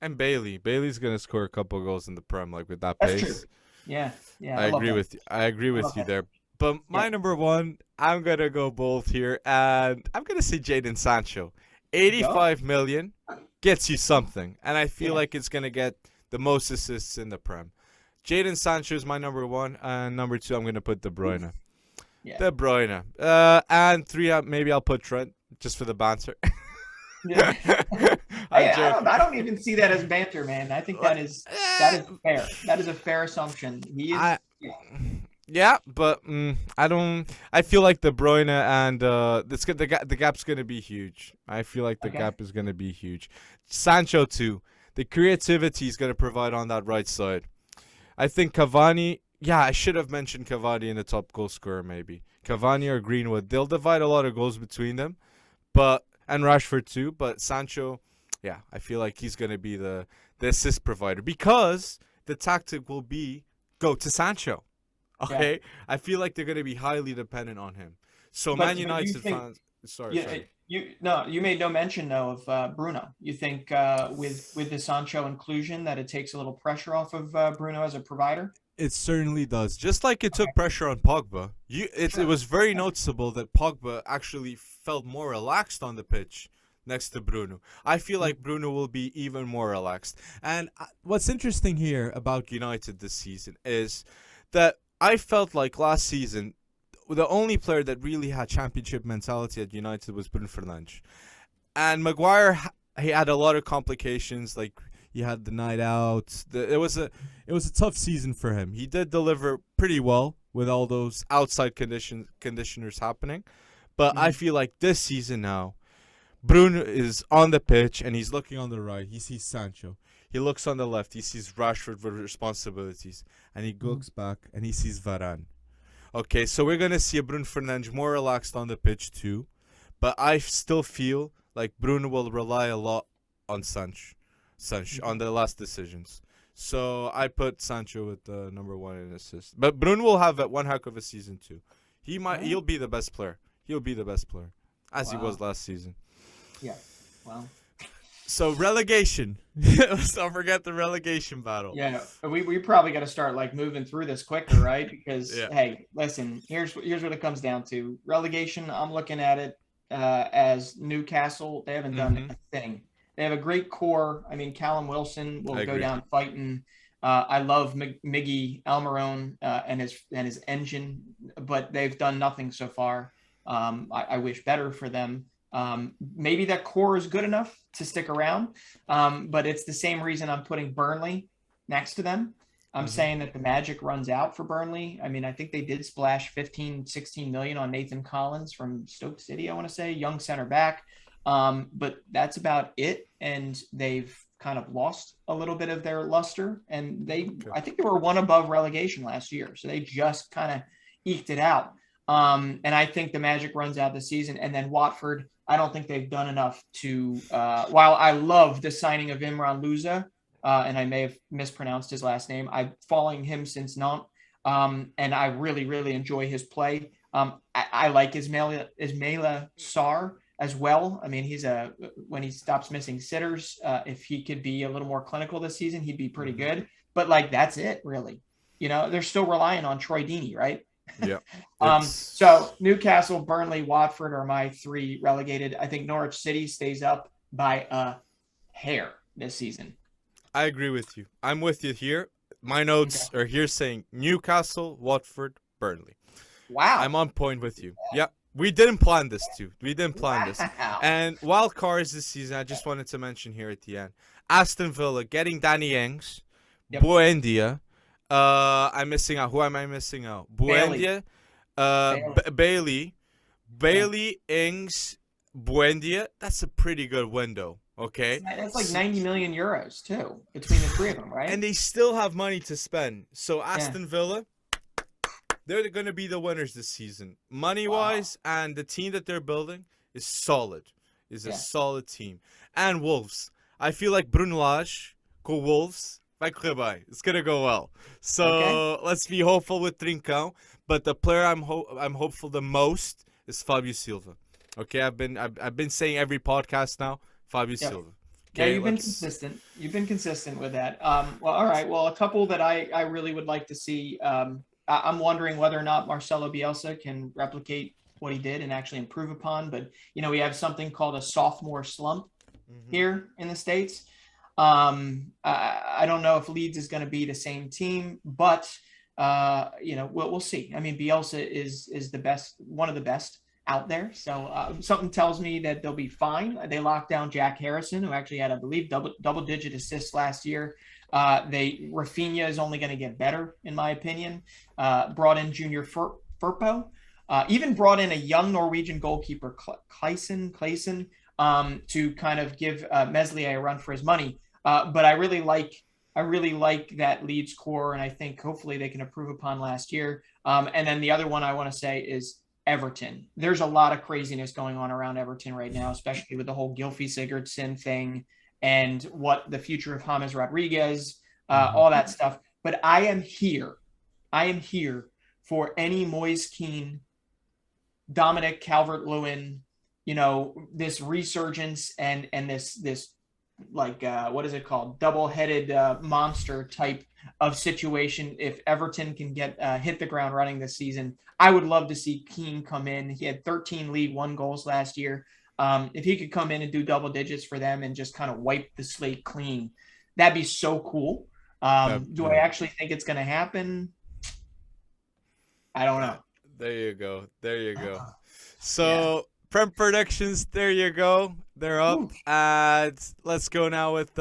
And Bailey's gonna score a couple goals in the Prem, like with that that's pace. true. Yeah. I agree with you. I agree with you there. But my number one, I'm gonna go bold here, and I'm gonna say Jadon Sancho. 85 million gets you something, and I feel like it's gonna get the most assists in the Prem. Jadon Sancho is my number one, and number two, I'm gonna put De Bruyne. De Bruyne. And three, maybe I'll put Trent just for the banter. Yeah. I don't even see that as banter, man. I think that is fair. That is a fair assumption. He is. Yeah, but I don't. I feel like De Bruyne and the gap's gonna be huge. I feel like the gap is gonna be huge. Sancho too. The creativity is gonna provide on that right side. I think Cavani. Yeah, I should have mentioned Cavani in the top goal scorer maybe. Cavani or Greenwood. They'll divide a lot of goals between them, and Rashford too. But Sancho, yeah, I feel like he's gonna be the assist provider because the tactic will be go to Sancho. Okay, I feel like they're going to be highly dependent on him. So Man United fans, sorry. You made no mention though of Bruno. You think with the Sancho inclusion that it takes a little pressure off of Bruno as a provider? It certainly does. Just like it took pressure on Pogba. It was very noticeable that Pogba actually felt more relaxed on the pitch next to Bruno. I feel like Bruno will be even more relaxed. And what's interesting here about United this season is that I felt like last season, the only player that really had championship mentality at United was Bruno Fernandes. And Maguire, he had a lot of complications, like he had the night out. It was a tough season for him. He did deliver pretty well with all those outside conditioners happening. But I feel like this season now, Bruno is on the pitch and he's looking on the right. He sees Sancho. He looks on the left. He sees Rashford with responsibilities. And he looks back and he sees Varane. Okay, so we're going to see a Bruno Fernandes more relaxed on the pitch too. But I still feel like Bruno will rely a lot on Sancho on the last decisions. So I put Sancho with number one in assists. But Bruno will have one heck of a season too. He'll be the best player. He'll be the best player. As he was last season. Yeah. Wow. So relegation. Let's not forget the relegation battle. Yeah, we probably got to start like moving through this quicker, right? Because hey, listen, here's what it comes down to. Relegation, I'm looking at it as Newcastle. They haven't done a thing. They have a great core. I mean, Callum Wilson will go down fighting. I love Miggy Almiron and his engine, but they've done nothing so far. I wish better for them. Maybe that core is good enough to stick around, but it's the same reason I'm putting Burnley next to them. I'm saying that the magic runs out for Burnley. I mean, I think they did splash 15, 16 million on Nathan Collins from Stoke City, I want to say, young center back. But that's about it. And they've kind of lost a little bit of their luster. And I think they were one above relegation last year. So they just kind of eked it out. And I think the magic runs out the season. And then Watford, I don't think they've done enough to, while I love the signing of Imran Louza, and I may have mispronounced his last name, I'm following him since Nantes, and I really, really enjoy his play. I like Ismaila Sarr as well. I mean, when he stops missing sitters, if he could be a little more clinical this season, he'd be pretty good. But like, that's it, really. They're still relying on Troy Deeney, right? Yeah. So Newcastle, Burnley, Watford are my 3 relegated. I think Norwich City stays up by a hair this season. I agree with you. I'm with you here. My notes are here saying Newcastle, Watford, Burnley. Wow. I'm on point with you. Yeah. We didn't plan this too. We didn't plan this. And wild cards this season, I just wanted to mention here at the end. Aston Villa getting Danny Ings, Buendia. I'm missing out. Who am I missing out? Buendia, Bailey, Ings, Buendia. That's a pretty good window. Okay. That's like 90 million euros too between the 3 of them, right? And they still have money to spend. So Aston Villa, they're going to be the winners this season, money-wise, and the team that they're building is solid. Is a solid team. And Wolves, I feel like Bruno Lage, go Wolves. It's gonna go well. So let's be hopeful with Trincão. But the player I'm hopeful the most is Fabio Silva. Okay, I've been saying every podcast now, Fabio Silva. Okay, yeah, you've been consistent. You've been consistent with that. Well, all right. Well, a couple that I really would like to see. I'm wondering whether or not Marcelo Bielsa can replicate what he did and actually improve upon. But we have something called a sophomore slump here in the States. I don't know if Leeds is going to be the same team, but we'll see. I mean, Bielsa is the best, one of the best out there. So something tells me that they'll be fine. They locked down Jack Harrison, who actually had, I believe, double-digit assists last year. Rafinha is only going to get better, in my opinion. Brought in Junior Firpo. Even brought in a young Norwegian goalkeeper, Clayson, to kind of give Meslier a run for his money. But I really like that Leeds core, and I think hopefully they can improve upon last year. And then the other one I want to say is Everton. There's a lot of craziness going on around Everton right now, especially with the whole Gylfi Sigurdsson thing and what the future of James Rodriguez, all that stuff. But I am here for any Moise Kean, Dominic Calvert-Lewin, this resurgence and this like what is it called, double-headed monster type of situation. If Everton can get hit the ground running this season, I would love to see Keane come in. He had 13 League One goals last year. If he could come in and do double digits for them and just kind of wipe the slate clean, that'd be so cool. Do I actually think it's going to happen? I don't know. There you go. So Prem predictions, there you go. They're up. And let's go now with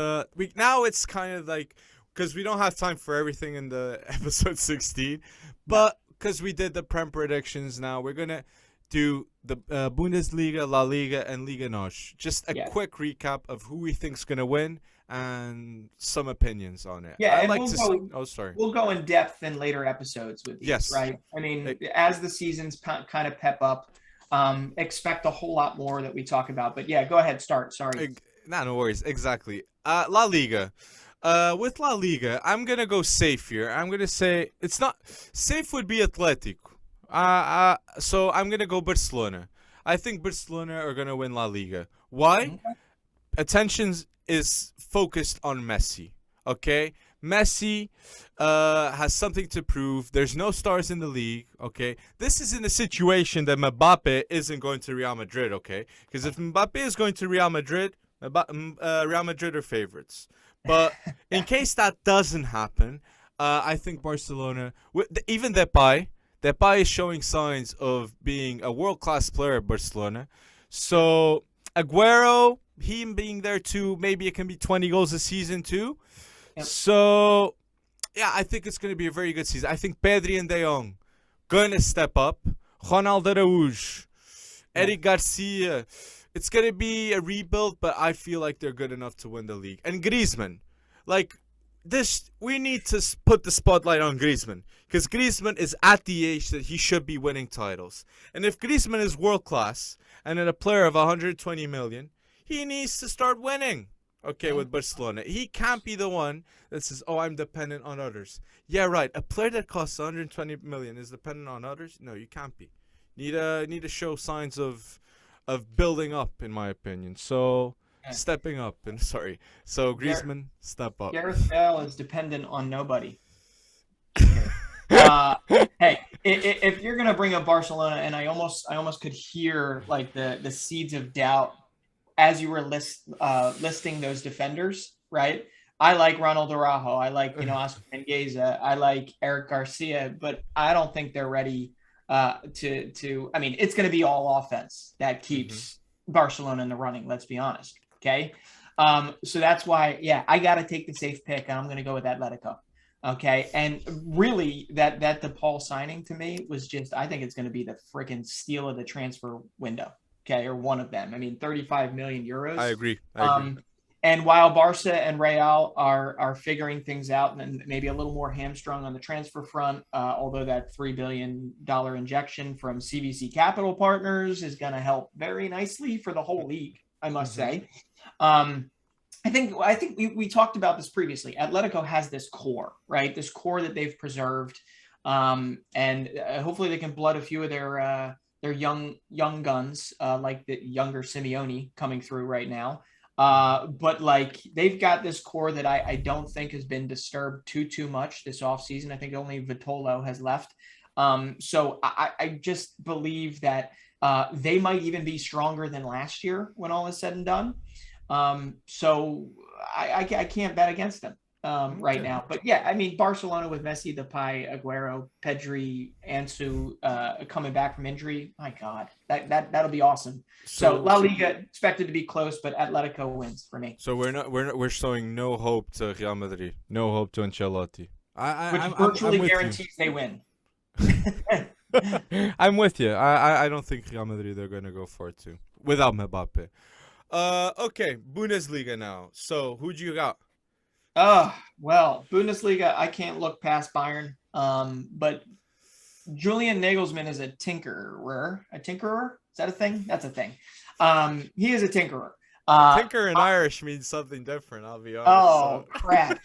now it's kind of like, because we don't have time for everything in the episode 16, but because we did the Prem predictions, now we're going to do the Bundesliga, La Liga, and Liga NOS. Just a quick recap of who we think's going to win and some opinions on it. Yeah, I'd like we'll go in depth in later episodes with these, right? I mean, as the seasons kind of pep up, expect a whole lot more that we talk about. But yeah, go ahead, start. Sorry. No worries. Exactly. La Liga. With La Liga, I'm gonna go safe here. I'm gonna say it's not safe. Would be Atletico. So I'm gonna go Barcelona. I think Barcelona are gonna win La Liga. Why? Attention is focused on Messi. Okay, Messi has something to prove. There's no stars in the league. Okay, this is in a situation that Mbappe isn't going to Real Madrid. Okay, because if Mbappe is going to Real Madrid, Real Madrid are favorites. But in case that doesn't happen, I think Barcelona, even Depay is showing signs of being a world-class player at Barcelona. So Aguero, him being there too, maybe it can be 20 goals a season too. Yep. So, yeah, I think it's going to be a very good season. I think Pedri and De Jong going to step up. Ronald Araújo, Eric Garcia. It's going to be a rebuild, but I feel like they're good enough to win the league. And Griezmann, like, we need to put the spotlight on Griezmann, because Griezmann is at the age that he should be winning titles. And if Griezmann is world class and then a player of 120 million, he needs to start winning. Okay, with Barcelona, he can't be the one that says, "Oh, I'm dependent on others." Yeah, right. A player that costs 120 million is dependent on others? No, you can't be. Need to show signs of building up, in my opinion. So stepping up, and so Griezmann, step up. Gareth Bale is dependent on nobody. Hey, if you're gonna bring up Barcelona, and I almost could hear like the seeds of doubt as you were listing those defenders, right? I like Ronald Araujo. I like Oscar Mingueza. I like Eric Garcia, but I don't think they're ready to. I mean, it's going to be all offense that keeps Barcelona in the running. Let's be honest. Okay, so that's why, I got to take the safe pick, and I'm going to go with Atletico. Okay, and really, that DePaul signing to me was just, I think it's going to be the freaking steal of the transfer window. Okay, or one of them. I mean, 35 million euros. I agree. And while Barca and Real are figuring things out and maybe a little more hamstrung on the transfer front, although that $3 billion injection from CVC Capital Partners is going to help very nicely for the whole league, I must say. I think we talked about this previously. Atletico has this core, right? This core that they've preserved, and hopefully they can blood a few of their young guns, like the younger Simeone coming through right now. But like they've got this core that I don't think has been disturbed too much this offseason. I think only Vitolo has left. So I just believe that they might even be stronger than last year when all is said and done. So I can't bet against them right now. But I mean, Barcelona with Messi, Depay, Aguero, Pedri, Ansu coming back from injury. My God, that'll be awesome. So La Liga expected to be close, but Atletico wins for me. So we're showing no hope to Real Madrid, no hope to Ancelotti. Which virtually guarantees they win. I'm with you. I don't think Real Madrid are going to go for it too without Mbappe. Okay, Bundesliga now. So who'd you got? Well, Bundesliga, I can't look past Bayern. But Julian Nagelsmann is a tinkerer. A tinkerer? Is that a thing? That's a thing. He is a tinkerer. Tinker in Irish means something different, I'll be honest. Oh, crap.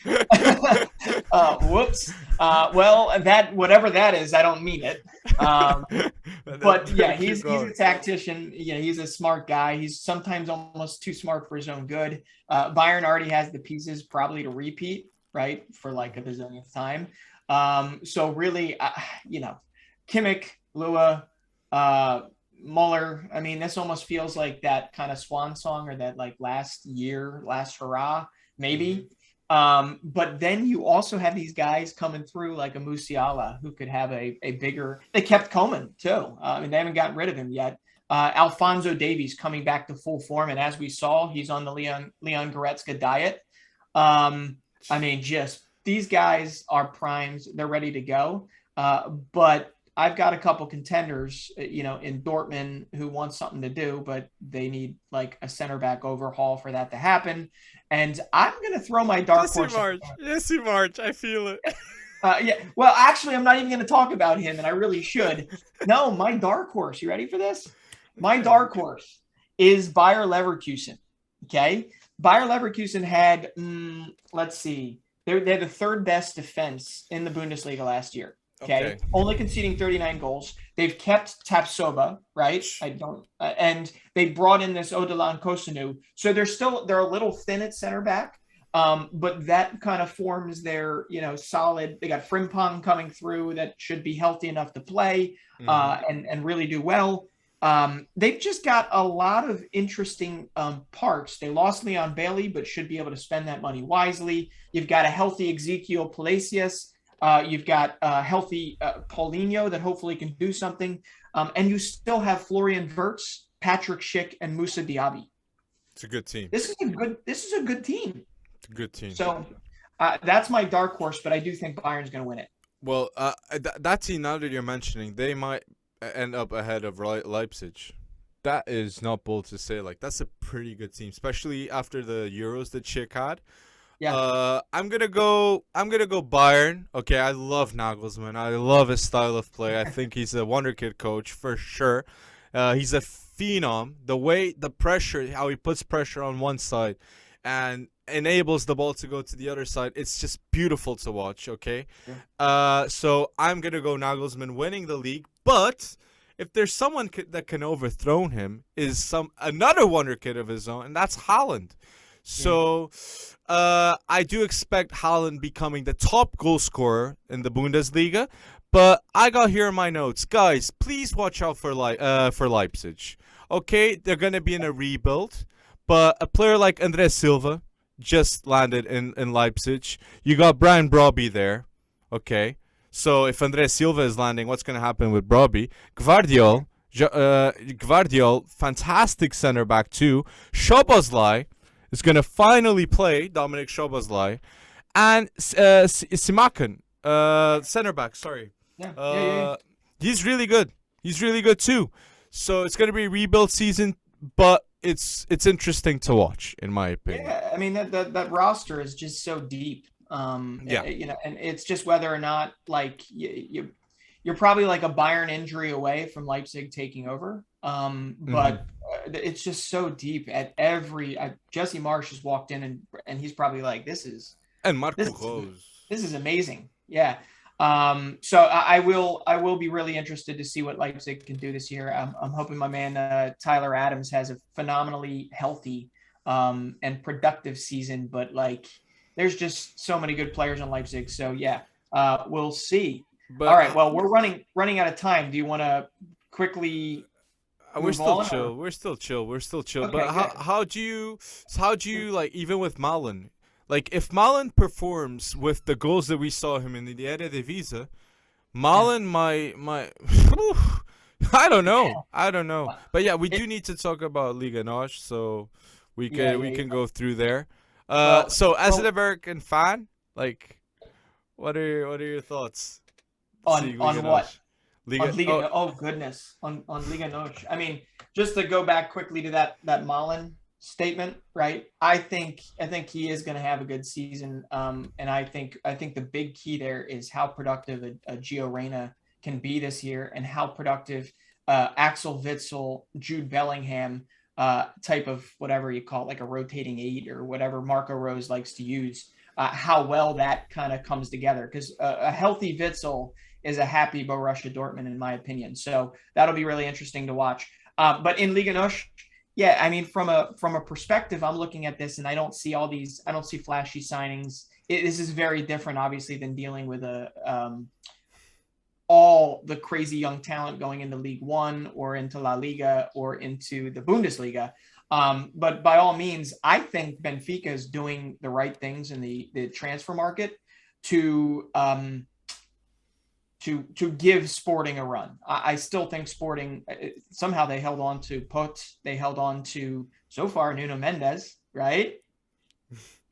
Whoops. Well, that whatever that is, I don't mean it. But he's a tactician. He's a smart guy. He's sometimes almost too smart for his own good. Bayern already has the pieces probably to repeat, right, for like a bazillionth time. So really, Kimmich, Lua, Muller. I mean, this almost feels like that kind of swan song or that like last hurrah, maybe. But then you also have these guys coming through like a Musiala who could have a bigger. They kept Coman too. I mean, they haven't gotten rid of him yet. Alphonso Davies coming back to full form, and as we saw, he's on the Leon Goretzka diet. I mean, just these guys are primes. They're ready to go. But I've got a couple contenders, in Dortmund who want something to do, but they need like a center back overhaul for that to happen. And I'm going to throw my dark horse. Jesse March. I feel it. Well, actually, I'm not even going to talk about him, and I really should. No, my dark horse. You ready for this? My dark horse is Bayer Leverkusen. Okay. Bayer Leverkusen had, let's see, they had the third best defense in the Bundesliga last year. Okay. Only conceding 39 goals. They've kept Tapsoba, right? And they brought in this Odolan Kosunu. So they're a little thin at center back. But that kind of forms their, solid. They got Frimpong coming through that should be healthy enough to play and really do well. They've just got a lot of interesting parts. They lost Leon Bailey, but should be able to spend that money wisely. You've got a healthy Ezekiel Palacios. You've got a healthy Paulinho that hopefully can do something. And you still have Florian Wirtz, Patrick Schick, and Moussa Diaby. It's a good team. This is a good team. It's a good team. So that's my dark horse, but I do think Bayern's going to win it. Well, that team, now that you're mentioning, they might end up ahead of Leipzig. That is not bold to say. Like, that's a pretty good team, especially after the Euros that Schick had. Yeah. I'm gonna go Bayern. Okay, I love Nagelsmann. I love his style of play. I think he's a Wonderkid coach for sure. He's a phenom. The pressure, how he puts pressure on one side, and enables the ball to go to the other side. It's just beautiful to watch. Okay, so I'm gonna go Nagelsmann winning the league. But if there's someone that can overthrow him, is another Wonderkid of his own, and that's Haaland. So, I do expect Haaland becoming the top goal scorer in the Bundesliga. But I got here in my notes, guys. Please watch out for Leipzig. Okay, they're gonna be in a rebuild, but a player like André Silva just landed in Leipzig. You got Brian Brobby there. Okay, so if André Silva is landing, what's gonna happen with Brobby? Gvardiol, fantastic center back too. Szoboszlai is going to finally play, Dominic Szoboszlai, and Simakan, center back, sorry. Yeah. He's really good. He's really good too. So it's going to be a rebuild season, but it's interesting to watch, in my opinion. Yeah, I mean that roster is just so deep. You know, and it's just whether or not like you're probably like a Bayern injury away from Leipzig taking over. But it's just so deep at every. Jesse Marsh has walked in and he's probably like, this is amazing. Yeah. So I will be really interested to see what Leipzig can do this year. I'm hoping my man Tyler Adams has a phenomenally healthy and productive season. But like, there's just so many good players in Leipzig. So yeah, we'll see. But, all right. Well, we're running out of time. Do you want to quickly? We're still chill. We're still chill. Okay, but how do you like, even with Malen? Like, if Malen performs with the goals that we saw him in the Eredivisie, Malen my I don't know. But yeah, we do need to talk about Liga NOS, so we can go through there. So as an American fan, like, what are your thoughts? On what? Liga, oh goodness, on Liga NOS. I mean, just to go back quickly to that Malen statement, right? I think he is going to have a good season, and I think the big key there is how productive a Gio Reyna can be this year, and how productive Axel Witsel, Jude Bellingham type of whatever you call it, like a rotating eight or whatever Marco Rose likes to use. How well that kind of comes together, because a healthy Witsel is a happy Borussia Dortmund, in my opinion. So that'll be really interesting to watch. But in Liga NOS, yeah, I mean, from a perspective, I'm looking at this and I don't see flashy signings. This is very different, obviously, than dealing with all the crazy young talent going into League One or into La Liga or into the Bundesliga. But by all means, I think Benfica is doing the right things in the transfer market to give Sporting a run. I still think Sporting, somehow they held on to Pot, they held on to, so far, Nuno Mendes, right?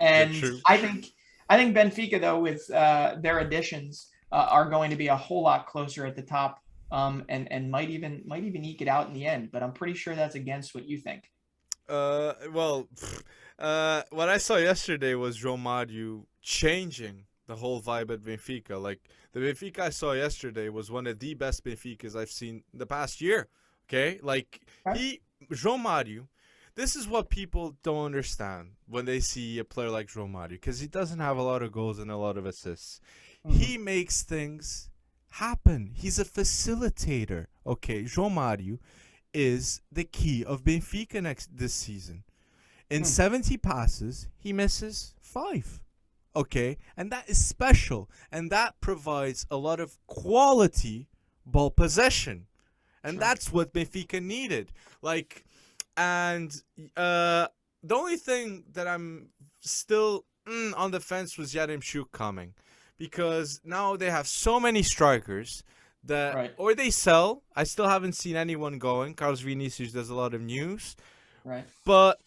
And I think Benfica, though, with their additions, are going to be a whole lot closer at the top, and might even eke it out in the end. But I'm pretty sure that's against what you think. Well, what I saw yesterday was Romário changing the whole vibe at Benfica. Like, the Benfica I saw yesterday was one of the best Benficas I've seen the past year. Okay, like, Romário. This is what people don't understand when they see a player like Romário, because he doesn't have a lot of goals and a lot of assists. He makes things happen. He's a facilitator. Okay, Romário is the key of Benfica this season. In 70 passes, he misses 5. Okay, and that is special, and that provides a lot of quality ball possession, and that's what Benfica needed. Like, and the only thing that I'm still on the fence was Yaremchuk coming, because now they have so many strikers that or they sell. I still haven't seen anyone going. Carlos Vinicius does a lot of news, but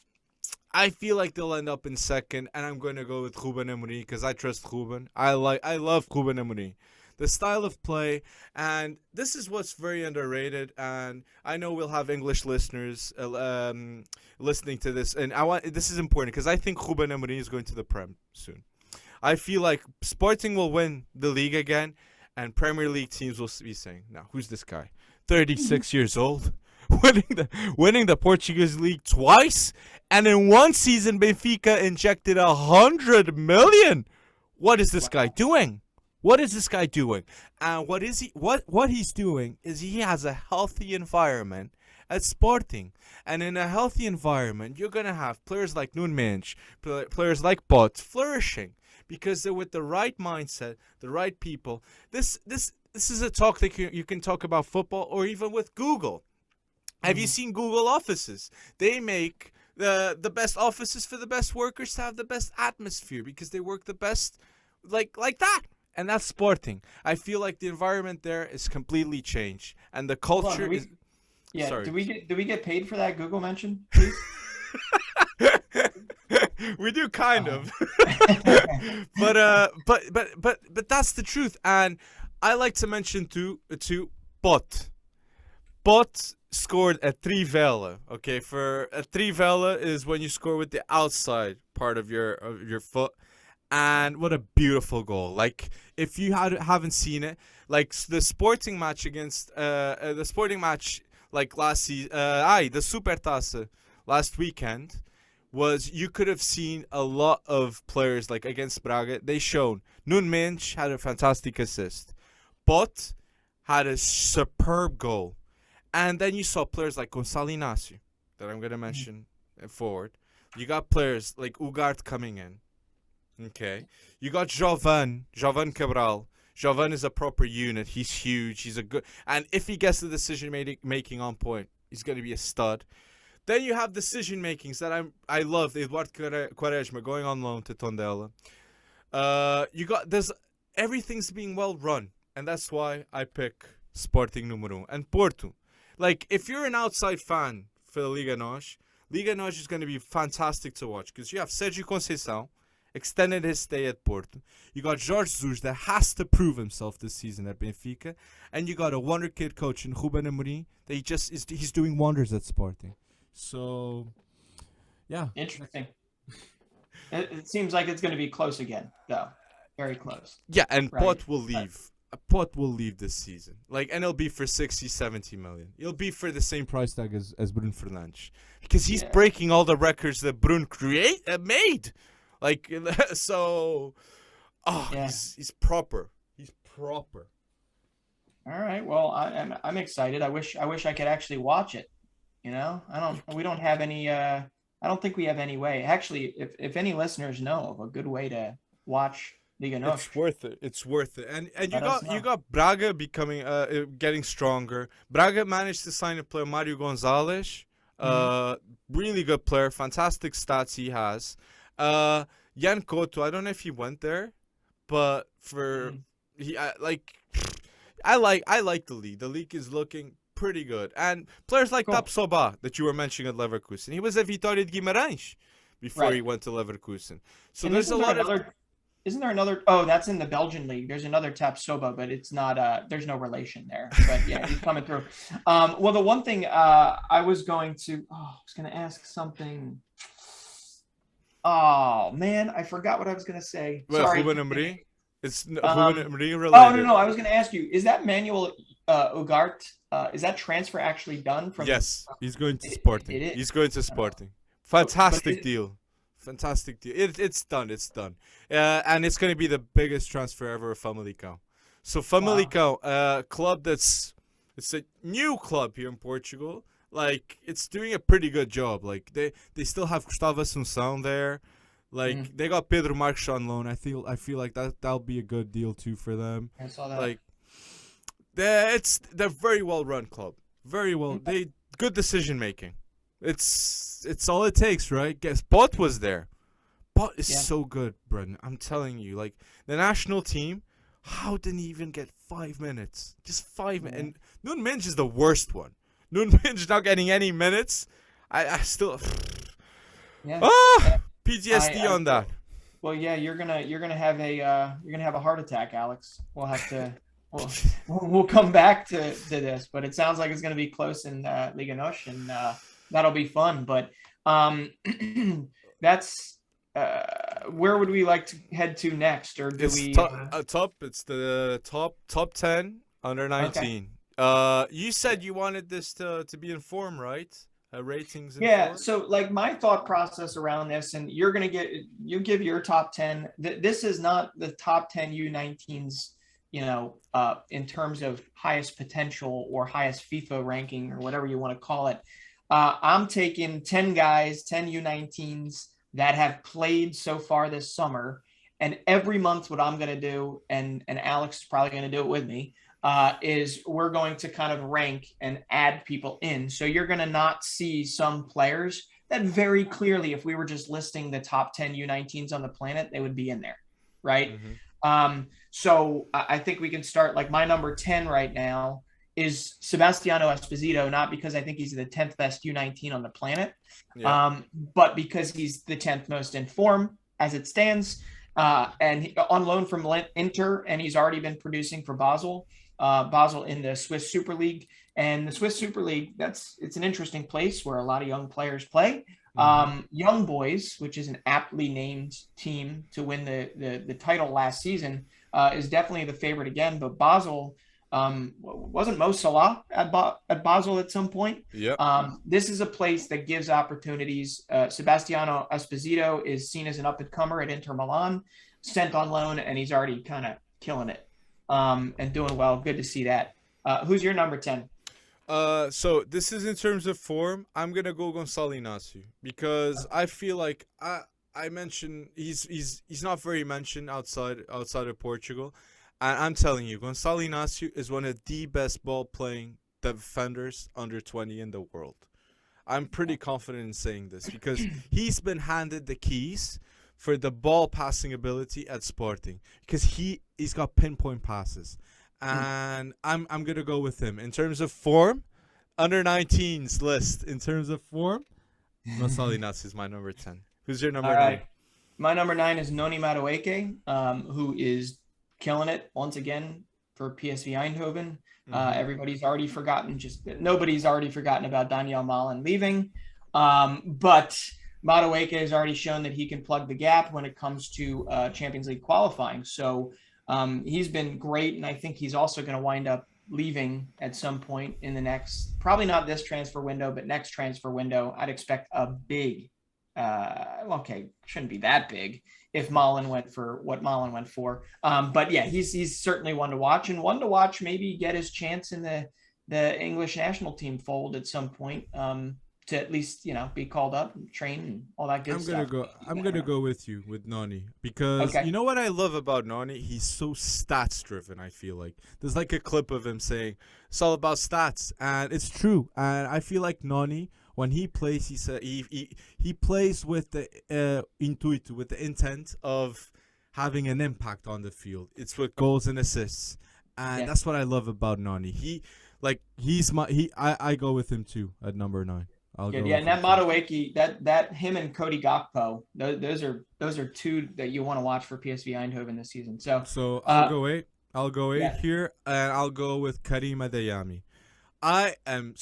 I feel like they'll end up in second, and I'm going to go with Ruben Amorim because I trust Ruben. I love Ruben Amorim. the style of play, and this is what's very underrated. And I know we'll have English listeners listening to this, and this is important because I think Ruben Amorim is going to the Prem soon. I feel like Sporting will win the league again, and Premier League teams will be saying, "Now, who's this guy? 36 years old, winning the Portuguese league twice, and in one season Benfica injected 100 million. What is this guy doing? What is this guy doing? And what he's doing is he has a healthy environment at Sporting. And in a healthy environment, you're going to have players like Nuno Mendes, players like Bot flourishing because they're with the right mindset, the right people. This is a talk that you can talk about football or even with Google. Have you seen Google offices? They make the best offices for the best workers to have the best atmosphere because they work the best like that. And that's Sporting. I feel like the environment there is completely changed, and the culture is. Yeah. Sorry. Do we get paid for that Google mention, please? We do kind of. but that's the truth. And I like to mention too Bot. Bot scored a trivela. Okay, for a trivela is when you score with the outside part of your foot. And what a beautiful goal. Like, if you haven't seen it, like the Sporting match like last season, the Supertaça last weekend, was you could have seen a lot of players like against Braga. They shown Nuno Mendes had a fantastic assist. Bot had a superb goal. And then you saw players like Gonçalo Inácio, that I'm going to mention forward. You got players like Ugarte coming in. Okay. You got Jovan Cabral. Jovan is a proper unit. He's huge. He's a good... And if he gets the decision-making on point, he's going to be a stud. Then you have decision-makings that I love. Eduardo Quaresma going on loan to Tondela. Everything's being well run. And that's why I pick Sporting número 1. And Porto. Like, if you're an outside fan for the Liga NOS is going to be fantastic to watch because you have Sérgio Conceição, extended his stay at Porto. You got Jorge Jesus that has to prove himself this season at Benfica. And you got a Wonderkid coach in Ruben Amorim that he's doing wonders at Sporting. So, yeah. Interesting. It seems like it's going to be close again, though. Very close. Yeah, and right. Pot will leave. Pot will leave this season. Like, and it'll be for 60, 70 million. It'll be for the same price tag as Bruno Fernandes. Because he's breaking all the records that Bruno made. Like, so, he's proper. He's proper. All right. Well, I'm excited. I wish I could actually watch it. You know, we don't have any. I don't think we have any way. Actually, if any listeners know of a good way to watch Liga NOS, it's worth it. And you got Braga becoming getting stronger. Braga managed to sign a player, Mario Gonzalez. Really good player, fantastic stats he has. Jan Couto, I don't know if he went there, but I like the league. The league is looking pretty good, and players like Tapsoba that you were mentioning at Leverkusen. He was at Vitória de Guimarães before he went to Leverkusen. So there's a lot of. Isn't there another? Oh, that's in the Belgian league. There's another Tapsoba, but it's not. There's no relation there. But yeah, he's coming through. Well, the one thing I was going to ask something. Oh man, I forgot what I was going to say. Sorry. Ruben Amorim? It's Ruben Amorim related. Oh no, I was going to ask you. Is that Manuel Ugarte? Is that transfer actually done? Yes, he's going to Sporting. He's going to Sporting. Fantastic deal. Fantastic deal. It's done. It's done. And it's going to be the biggest transfer ever of Famalicão. So Famalicão, club it's a new club here in Portugal. Like, it's doing a pretty good job. Like, they still have Gustavo Assunção there. Like, they got Pedro Marques on loan. I feel like that'll be a good deal too for them. I saw that. Like, they're very well run club. Very well. They good decision making. It's all it takes, right? Guess Bot was there. Bot is so good, Brendan. I'm telling you, like the national team, how didn't he even get 5 minutes? Just 5 minutes. And Nuno Mendes is the worst one. Nuno Mendes not getting any minutes. I still PTSD on that. Well, yeah, you're gonna have a heart attack, Alex. We'll have to Well, we'll come back to this, but it sounds like it's going to be close in Liga NOS, and that'll be fun. But that's where would we like to head to next, or do It's we? top. It's the top 10 under 19. You said you wanted this to be in form, right? Ratings. Yeah. So like my thought process around this, and you give your top 10. This is not the top 10 U19s. In terms of highest potential or highest FIFA ranking or whatever you want to call it. I'm taking 10 guys, 10 U19s that have played so far this summer. And every month what I'm going to do, and Alex is probably going to do it with me, is we're going to kind of rank and add people in. So you're going to not see some players that very clearly, if we were just listing the top 10 U19s on the planet, they would be in there, right? Mm-hmm. So I think we can start, like my number 10 right now is Sebastiano Esposito, not because I think he's the 10th best U19 on the planet, but because he's the 10th most in form as it stands, and on loan from Inter, and he's already been producing for Basel in the Swiss Super League. And the Swiss Super League, it's an interesting place where a lot of young players play. Young Boys, which is an aptly named team to win the title last season, is definitely the favorite again. But Basel, wasn't Mo Salah at Basel at some point? Yeah. This is a place that gives opportunities. Sebastiano Esposito is seen as an up-and-comer at Inter Milan, sent on loan, and he's already kind of killing it and doing well. Good to see that. Who's your number 10? So this is in terms of form. I'm gonna go Gonçalo Inácio because I feel like I mentioned he's not very mentioned outside of Portugal, and I'm telling you, Gonçalo Inácio is one of the best ball playing defenders under 20 in the world. I'm pretty confident in saying this because he's been handed the keys for the ball passing ability at Sporting because he's got pinpoint passes. And I'm gonna go with him in terms of form. Under 19s list in terms of form, Gonçalo Inácio is my number 10. Who's your number 9? My number 9 is Noni Madueke, who is killing it once again for PSV Eindhoven. Everybody's already forgotten. Nobody's already forgotten about Daniel Malen leaving, but Madueke has already shown that he can plug the gap when it comes to Champions League qualifying. So. He's been great, and I think he's also going to wind up leaving at some point in the next, probably not this transfer window, but next transfer window. I'd expect a big, shouldn't be that big if Malen went for what Malen went for. But yeah, he's certainly one to watch, and one to watch maybe get his chance in the English national team fold at some point. To at least, be called up and train and all that good stuff. I'm gonna go with you with Noni because you know what I love about Noni? He's so stats driven. I feel like there's like a clip of him saying it's all about stats, and it's true. And I feel like Noni, when he plays, he plays with the intuit, with the intent of having an impact on the field. It's with goals and assists, and that's what I love about Noni. I go with him too at number 9. And that Madueke, that him and Cody Gakpo, those are two that you want to watch for PSV Eindhoven this season. So I'll go 8. I'll go 8 here, and I'll go with Karim Adeyemi. I'm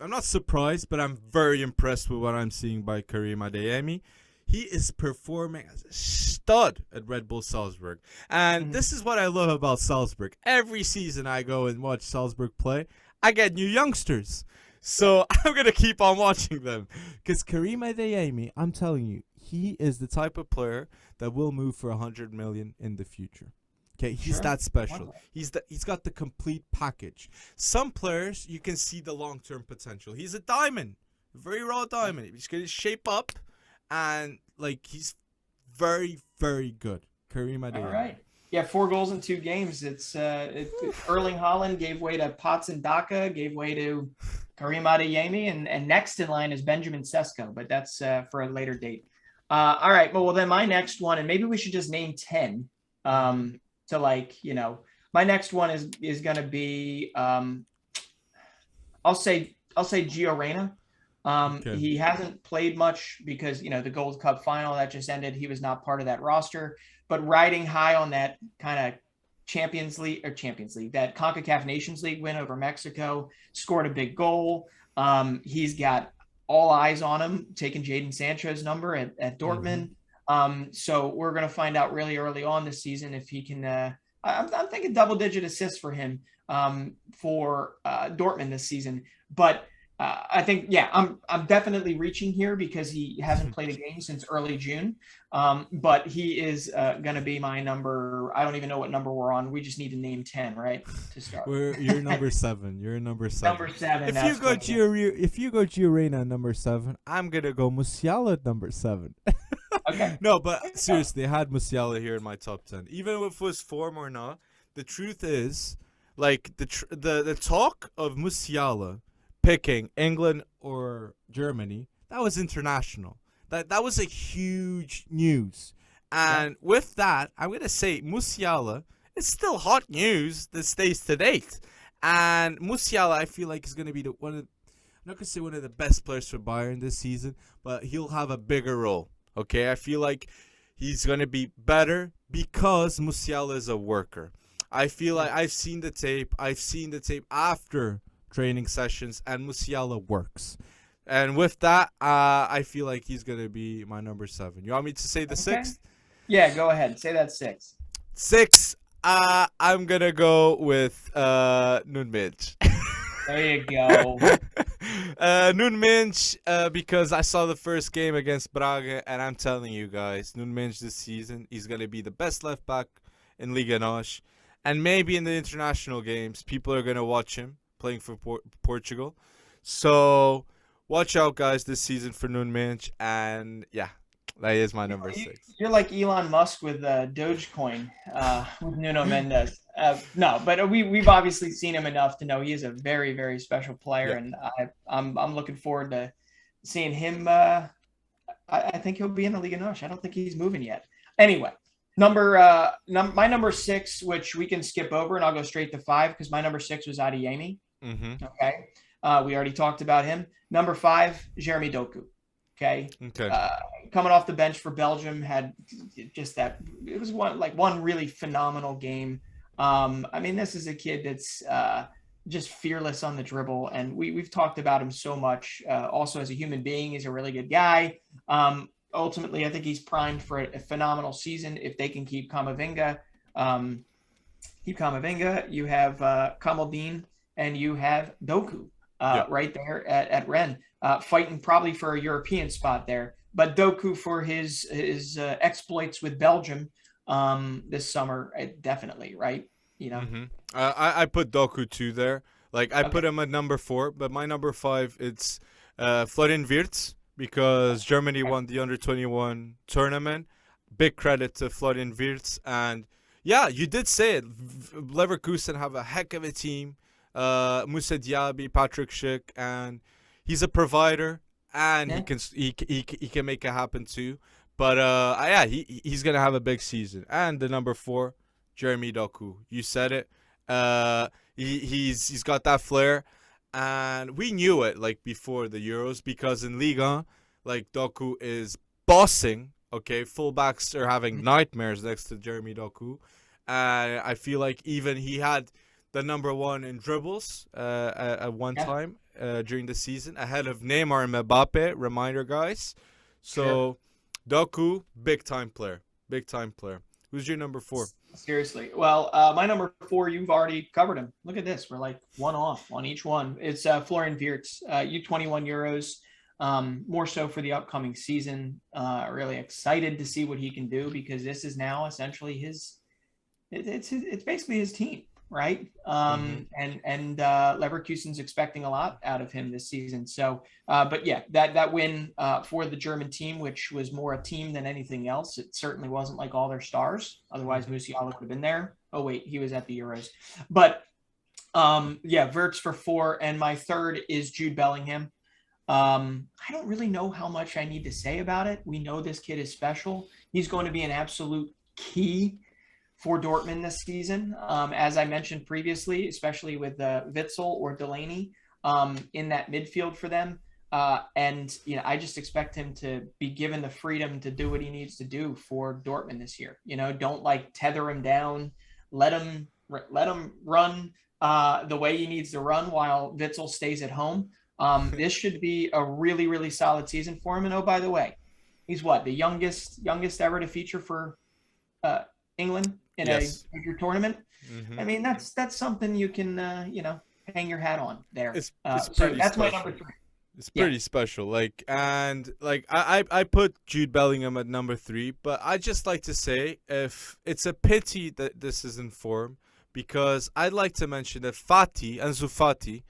not surprised, but I'm very impressed with what I'm seeing by Karim Adeyemi. He is performing as a stud at Red Bull Salzburg. And this is what I love about Salzburg. Every season I go and watch Salzburg play, I get new youngsters. So I'm going to keep on watching them. Because Karim Adeyemi, I'm telling you, he is the type of player that will move for 100 million in the future. Okay, he's that special. He's got the complete package. Some players, you can see the long-term potential. He's a diamond, a very raw diamond. He's going to shape up, and he's very, very good. Karim Adeyemi. All right. Yeah, 4 goals in 2 games. It's Erling Haaland gave way to Patson Daka, gave way to Karim Adeyemi, and next in line is Benjamin Sesko, but that's for a later date. All right, well then my next one, and maybe we should just name 10. My next one is going to be I'll say Gio Reyna. He hasn't played much because the Gold Cup final that just ended, he was not part of that roster. But riding high on that kind of Champions League, that CONCACAF Nations League win over Mexico, scored a big goal. He's got all eyes on him, taking Jadon Sancho's number at Dortmund. So we're going to find out really early on this season if he can. I'm thinking double-digit assists for him for Dortmund this season. But I think, yeah, I'm definitely reaching here because he hasn't played a game since early June. But he is going to be my number. I don't even know what number we're on. We just need to name 10, right, to start. You're number 7. You're number 7. Number 7. If you go Gio Reyna number 7, I'm gonna go Musiala at number 7. Okay. No, but seriously, I had Musiala here in my top 10. Even if it was form or not, the truth is, like the talk of Musiala picking England or Germany, that was international. That was a huge news. And with that, I'm going to say Musiala is still hot news that stays to date. And Musiala, I feel like, is going to be I'm not going to say one of the best players for Bayern this season, but he'll have a bigger role. Okay? I feel like he's going to be better because Musiala is a worker. I feel like I've seen the tape. I've seen the tape after training sessions, and Musiala works. And with that, I feel like he's going to be my number 7. You want me to say the 6th? Yeah, go ahead. Say that 6. 6, I'm going to go with Nunmij. There you go. Nunmij, because I saw the first game against Braga, and I'm telling you guys, Nunmij this season, he's going to be the best left back in Liga NOS. And maybe in the international games, people are going to watch him playing for Portugal. So watch out, guys, this season for Nunmij. And yeah, that is my number 6. You're like Elon Musk with Dogecoin with Nuno Mendes. No, but we've obviously seen him enough to know he is a very, very special player. Yeah. And I'm looking forward to seeing him. I think he'll be in the Liga NOS. I don't think he's moving yet. Anyway. My number 6, which we can skip over, and I'll go straight to 5 because my number 6 was Adeyemi. Okay, we already talked about him. Number 5, Jeremy Doku. Okay. Coming off the bench for Belgium, had just that. It was one really phenomenal game. I mean, this is a kid that's just fearless on the dribble, and we've talked about him so much. Also, as a human being, he's a really good guy. Ultimately, I think he's primed for a phenomenal season if they can keep Camavinga. You have Kamaldeen, and you have Doku right there at Rennes, fighting probably for a European spot there. But Doku for his exploits with Belgium this summer, definitely, right? You know, I put Doku 2 there. Like I put him at number 4, but my number 5 it's Florian Wirtz. Because Germany won the Under-21 tournament. Big credit to Florian Wirtz. And, yeah, you did say it. Leverkusen have a heck of a team. Moussa Diaby, Patrick Schick. And he's a provider. And he can make it happen, too. But, yeah, he's going to have a big season. And the number 4, Jeremy Doku. You said it. He's got that flair. And we knew it, like, before the Euros, because in Liga, like, Doku is bossing, okay? Fullbacks are having nightmares next to Jeremy Doku. I feel like even he had the number 1 in dribbles at one time during the season, ahead of Neymar and Mbappe, reminder, guys. So, Doku, big-time player. Big-time player. Who's your number 4? Seriously. Well, my number 4, you've already covered him. Look at this. We're like one off on each one. It's Florian Wirtz, U21 Euros, more so for the upcoming season. Really excited to see what he can do because this is now essentially it's basically his team, right? And Leverkusen's expecting a lot out of him this season. So, but yeah, that win for the German team, which was more a team than anything else. It certainly wasn't like all their stars. Otherwise, Musiala would have been there. Oh wait, he was at the Euros. But yeah, Wirtz for 4, and my 3rd is Jude Bellingham. I don't really know how much I need to say about it. We know this kid is special. He's going to be an absolute key for Dortmund this season, as I mentioned previously, especially with Witsel or Delaney in that midfield for them. And, you know, I just expect him to be given the freedom to do what he needs to do for Dortmund this year. You know, don't like tether him down. Let him run the way he needs to run while Witzel stays at home. This should be a really, really solid season for him. And oh, by the way, he's what, the youngest ever to feature for England in a major tournament. I mean, that's something you can hang your hat on there. It's so that's my number 3. It's pretty special. Like, and like I put Jude Bellingham at number 3, but I just like to say, if it's a pity that this is in form, because I'd like to mention that Ansu Fati,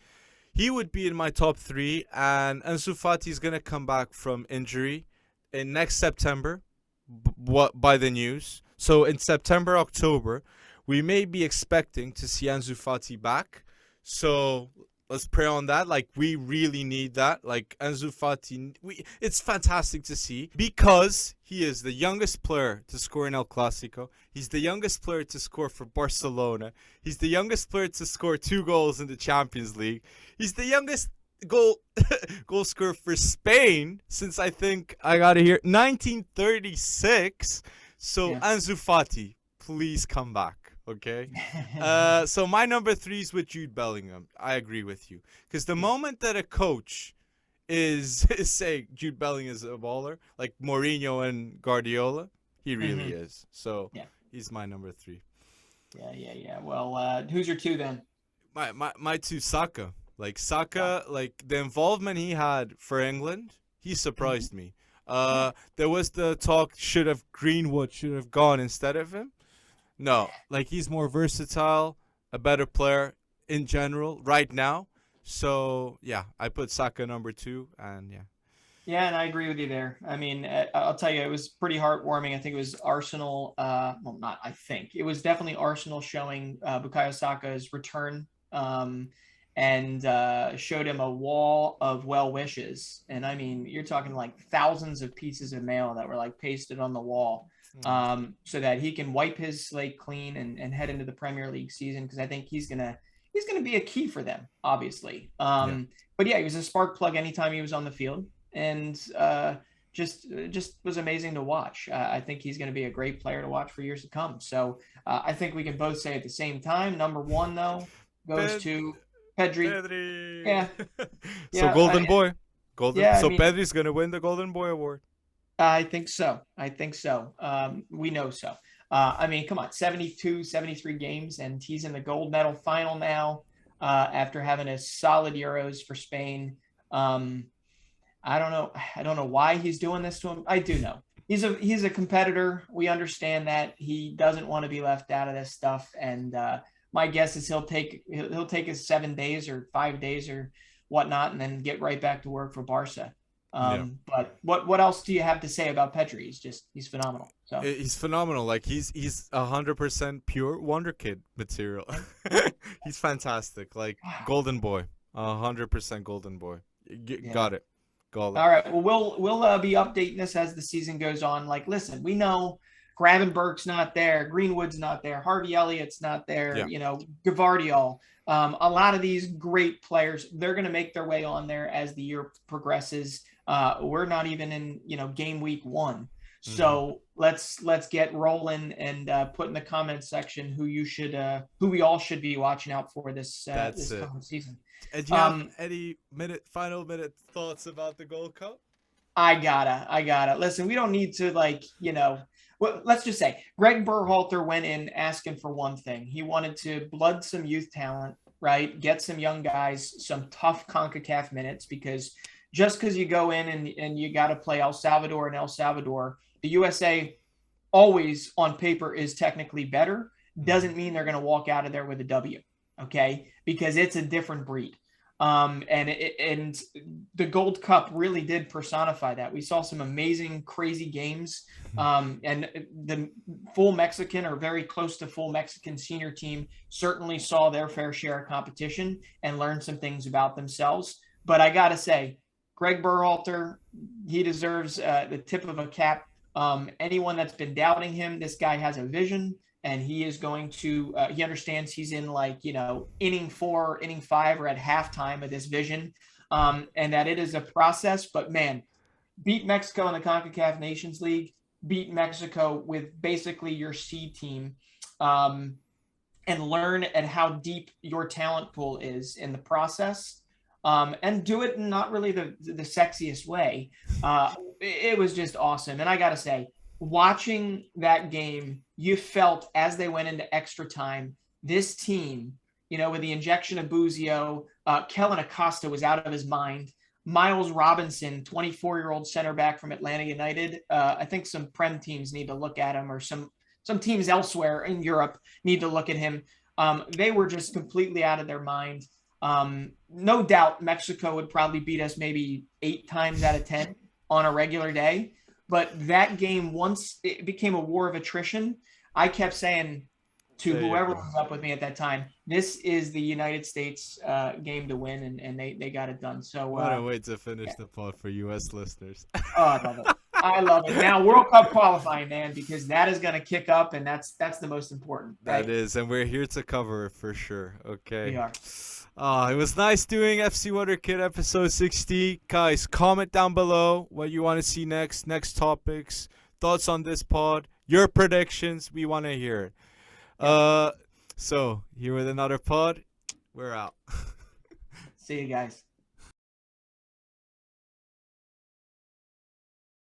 he would be in my top 3, and Ansu Fati is gonna come back from injury in next September. By the news, so in September, October, we may be expecting to see Ansu Fati back. So let's pray on that. Like, we really need that. Like, Ansu Fati, it's fantastic to see, because he is the youngest player to score in El Clasico. He's the youngest player to score for Barcelona. He's the youngest player to score 2 goals in the Champions League. He's the youngest goal scorer for Spain since, I think, I got to hear, 1936. So Ansu Fati, please come back. Okay. So my number 3 is with Jude Bellingham. I agree with you, because the moment that a coach is saying Jude Bellingham is a baller, like Mourinho and Guardiola, he really is. So he's my number 3. Yeah. Well, who's your 2 then? My 2, Saka. Like, Saka, like the involvement he had for England, he surprised me. There was the talk, Greenwood should have gone instead of him. No, like, he's more versatile, a better player in general right now. So yeah, I put Saka number 2, and Yeah, and I agree with you there. I mean, I'll tell you, it was pretty heartwarming. I think it was Arsenal. Well, not I think. It was definitely Arsenal showing Bukayo Saka's return, and showed him a wall of well wishes. And I mean, you're talking like thousands of pieces of mail that were like pasted on the wall, so that he can wipe his slate clean and head into the Premier League season. Because I think he's gonna be a key for them, obviously. But yeah, he was a spark plug anytime he was on the field, and just was amazing to watch. I think he's going to be a great player to watch for years to come. So I think we can both say at the same time. Number 1 though goes to Pedri. Yeah. So Golden Boy. So Pedri's going to win the Golden Boy award. I think so. We know so. I mean, come on, 72, 73 games, and he's in the gold medal final now, after having a solid Euros for Spain. I don't know why he's doing this to him. I do know. He's a competitor. We understand that. He doesn't want to be left out of this stuff. And my guess is he'll take his 7 days or 5 days or whatnot, and then get right back to work for Barca. But what else do you have to say about Pedri? He's phenomenal. So he's phenomenal. Like, he's 100% pure Wonderkid material. He's fantastic. Like, Golden Boy, 100% Golden Boy. Got it. All right. Well, we'll be updating this as the season goes on. Like, listen, we know Gravenberg's not there, Greenwood's not there, Harvey Elliott's not there. Gvardiol. A lot of these great players, they're going to make their way on there as the year progresses. We're not even in game week 1, so let's get rolling and put in the comments section who we all should be watching out for this coming season. And do you have any final minute thoughts about the Gold Cup? I gotta. Listen, we don't need to let's just say Greg Berhalter went in asking for one thing. He wanted to blood some youth talent, right? Get some young guys, some tough CONCACAF minutes, because just because you go in and you got to play El Salvador, the USA always on paper is technically better, doesn't mean they're going to walk out of there with a W. Okay, because it's a different breed. And the Gold Cup really did personify that. We saw some amazing, crazy games. And the full Mexican, or very close to full Mexican senior team, certainly saw their fair share of competition and learned some things about themselves. But I got to say, Greg Berhalter, he deserves the tip of a cap. Anyone that's been doubting him, this guy has a vision. And he is going to, he understands he's in inning 4, inning 5, or at halftime of this vision, and that it is a process. But man, beat Mexico in the CONCACAF Nations League, beat Mexico with basically your C team. and learn at how deep your talent pool is in the process, and do it in not really the sexiest way. It was just awesome. And I got to say, watching that game, you felt as they went into extra time, this team, with the injection of Buzio, Kellen Acosta was out of his mind. Miles Robinson, 24-year-old center back from Atlanta United. I think some Prem teams need to look at him, or some teams elsewhere in Europe need to look at him. They were just completely out of their mind. No doubt Mexico would probably beat us maybe 8 times out of 10 on a regular day. But that game, once it became a war of attrition, I kept saying to whoever was up with me at that time, this is the United States game to win, and they got it done. So what a way to finish the pod for U.S. listeners. Oh, I love it. I love it. Now World Cup qualifying, man, because that is going to kick up, and that's the most important. Right? That is, and we're here to cover it for sure. Okay. We are. It was nice doing FC Wonderkid episode 60. Guys, comment down below what you want to see next topics, thoughts on this pod, your predictions. We want to hear it. So here with another pod. We're out. See you guys.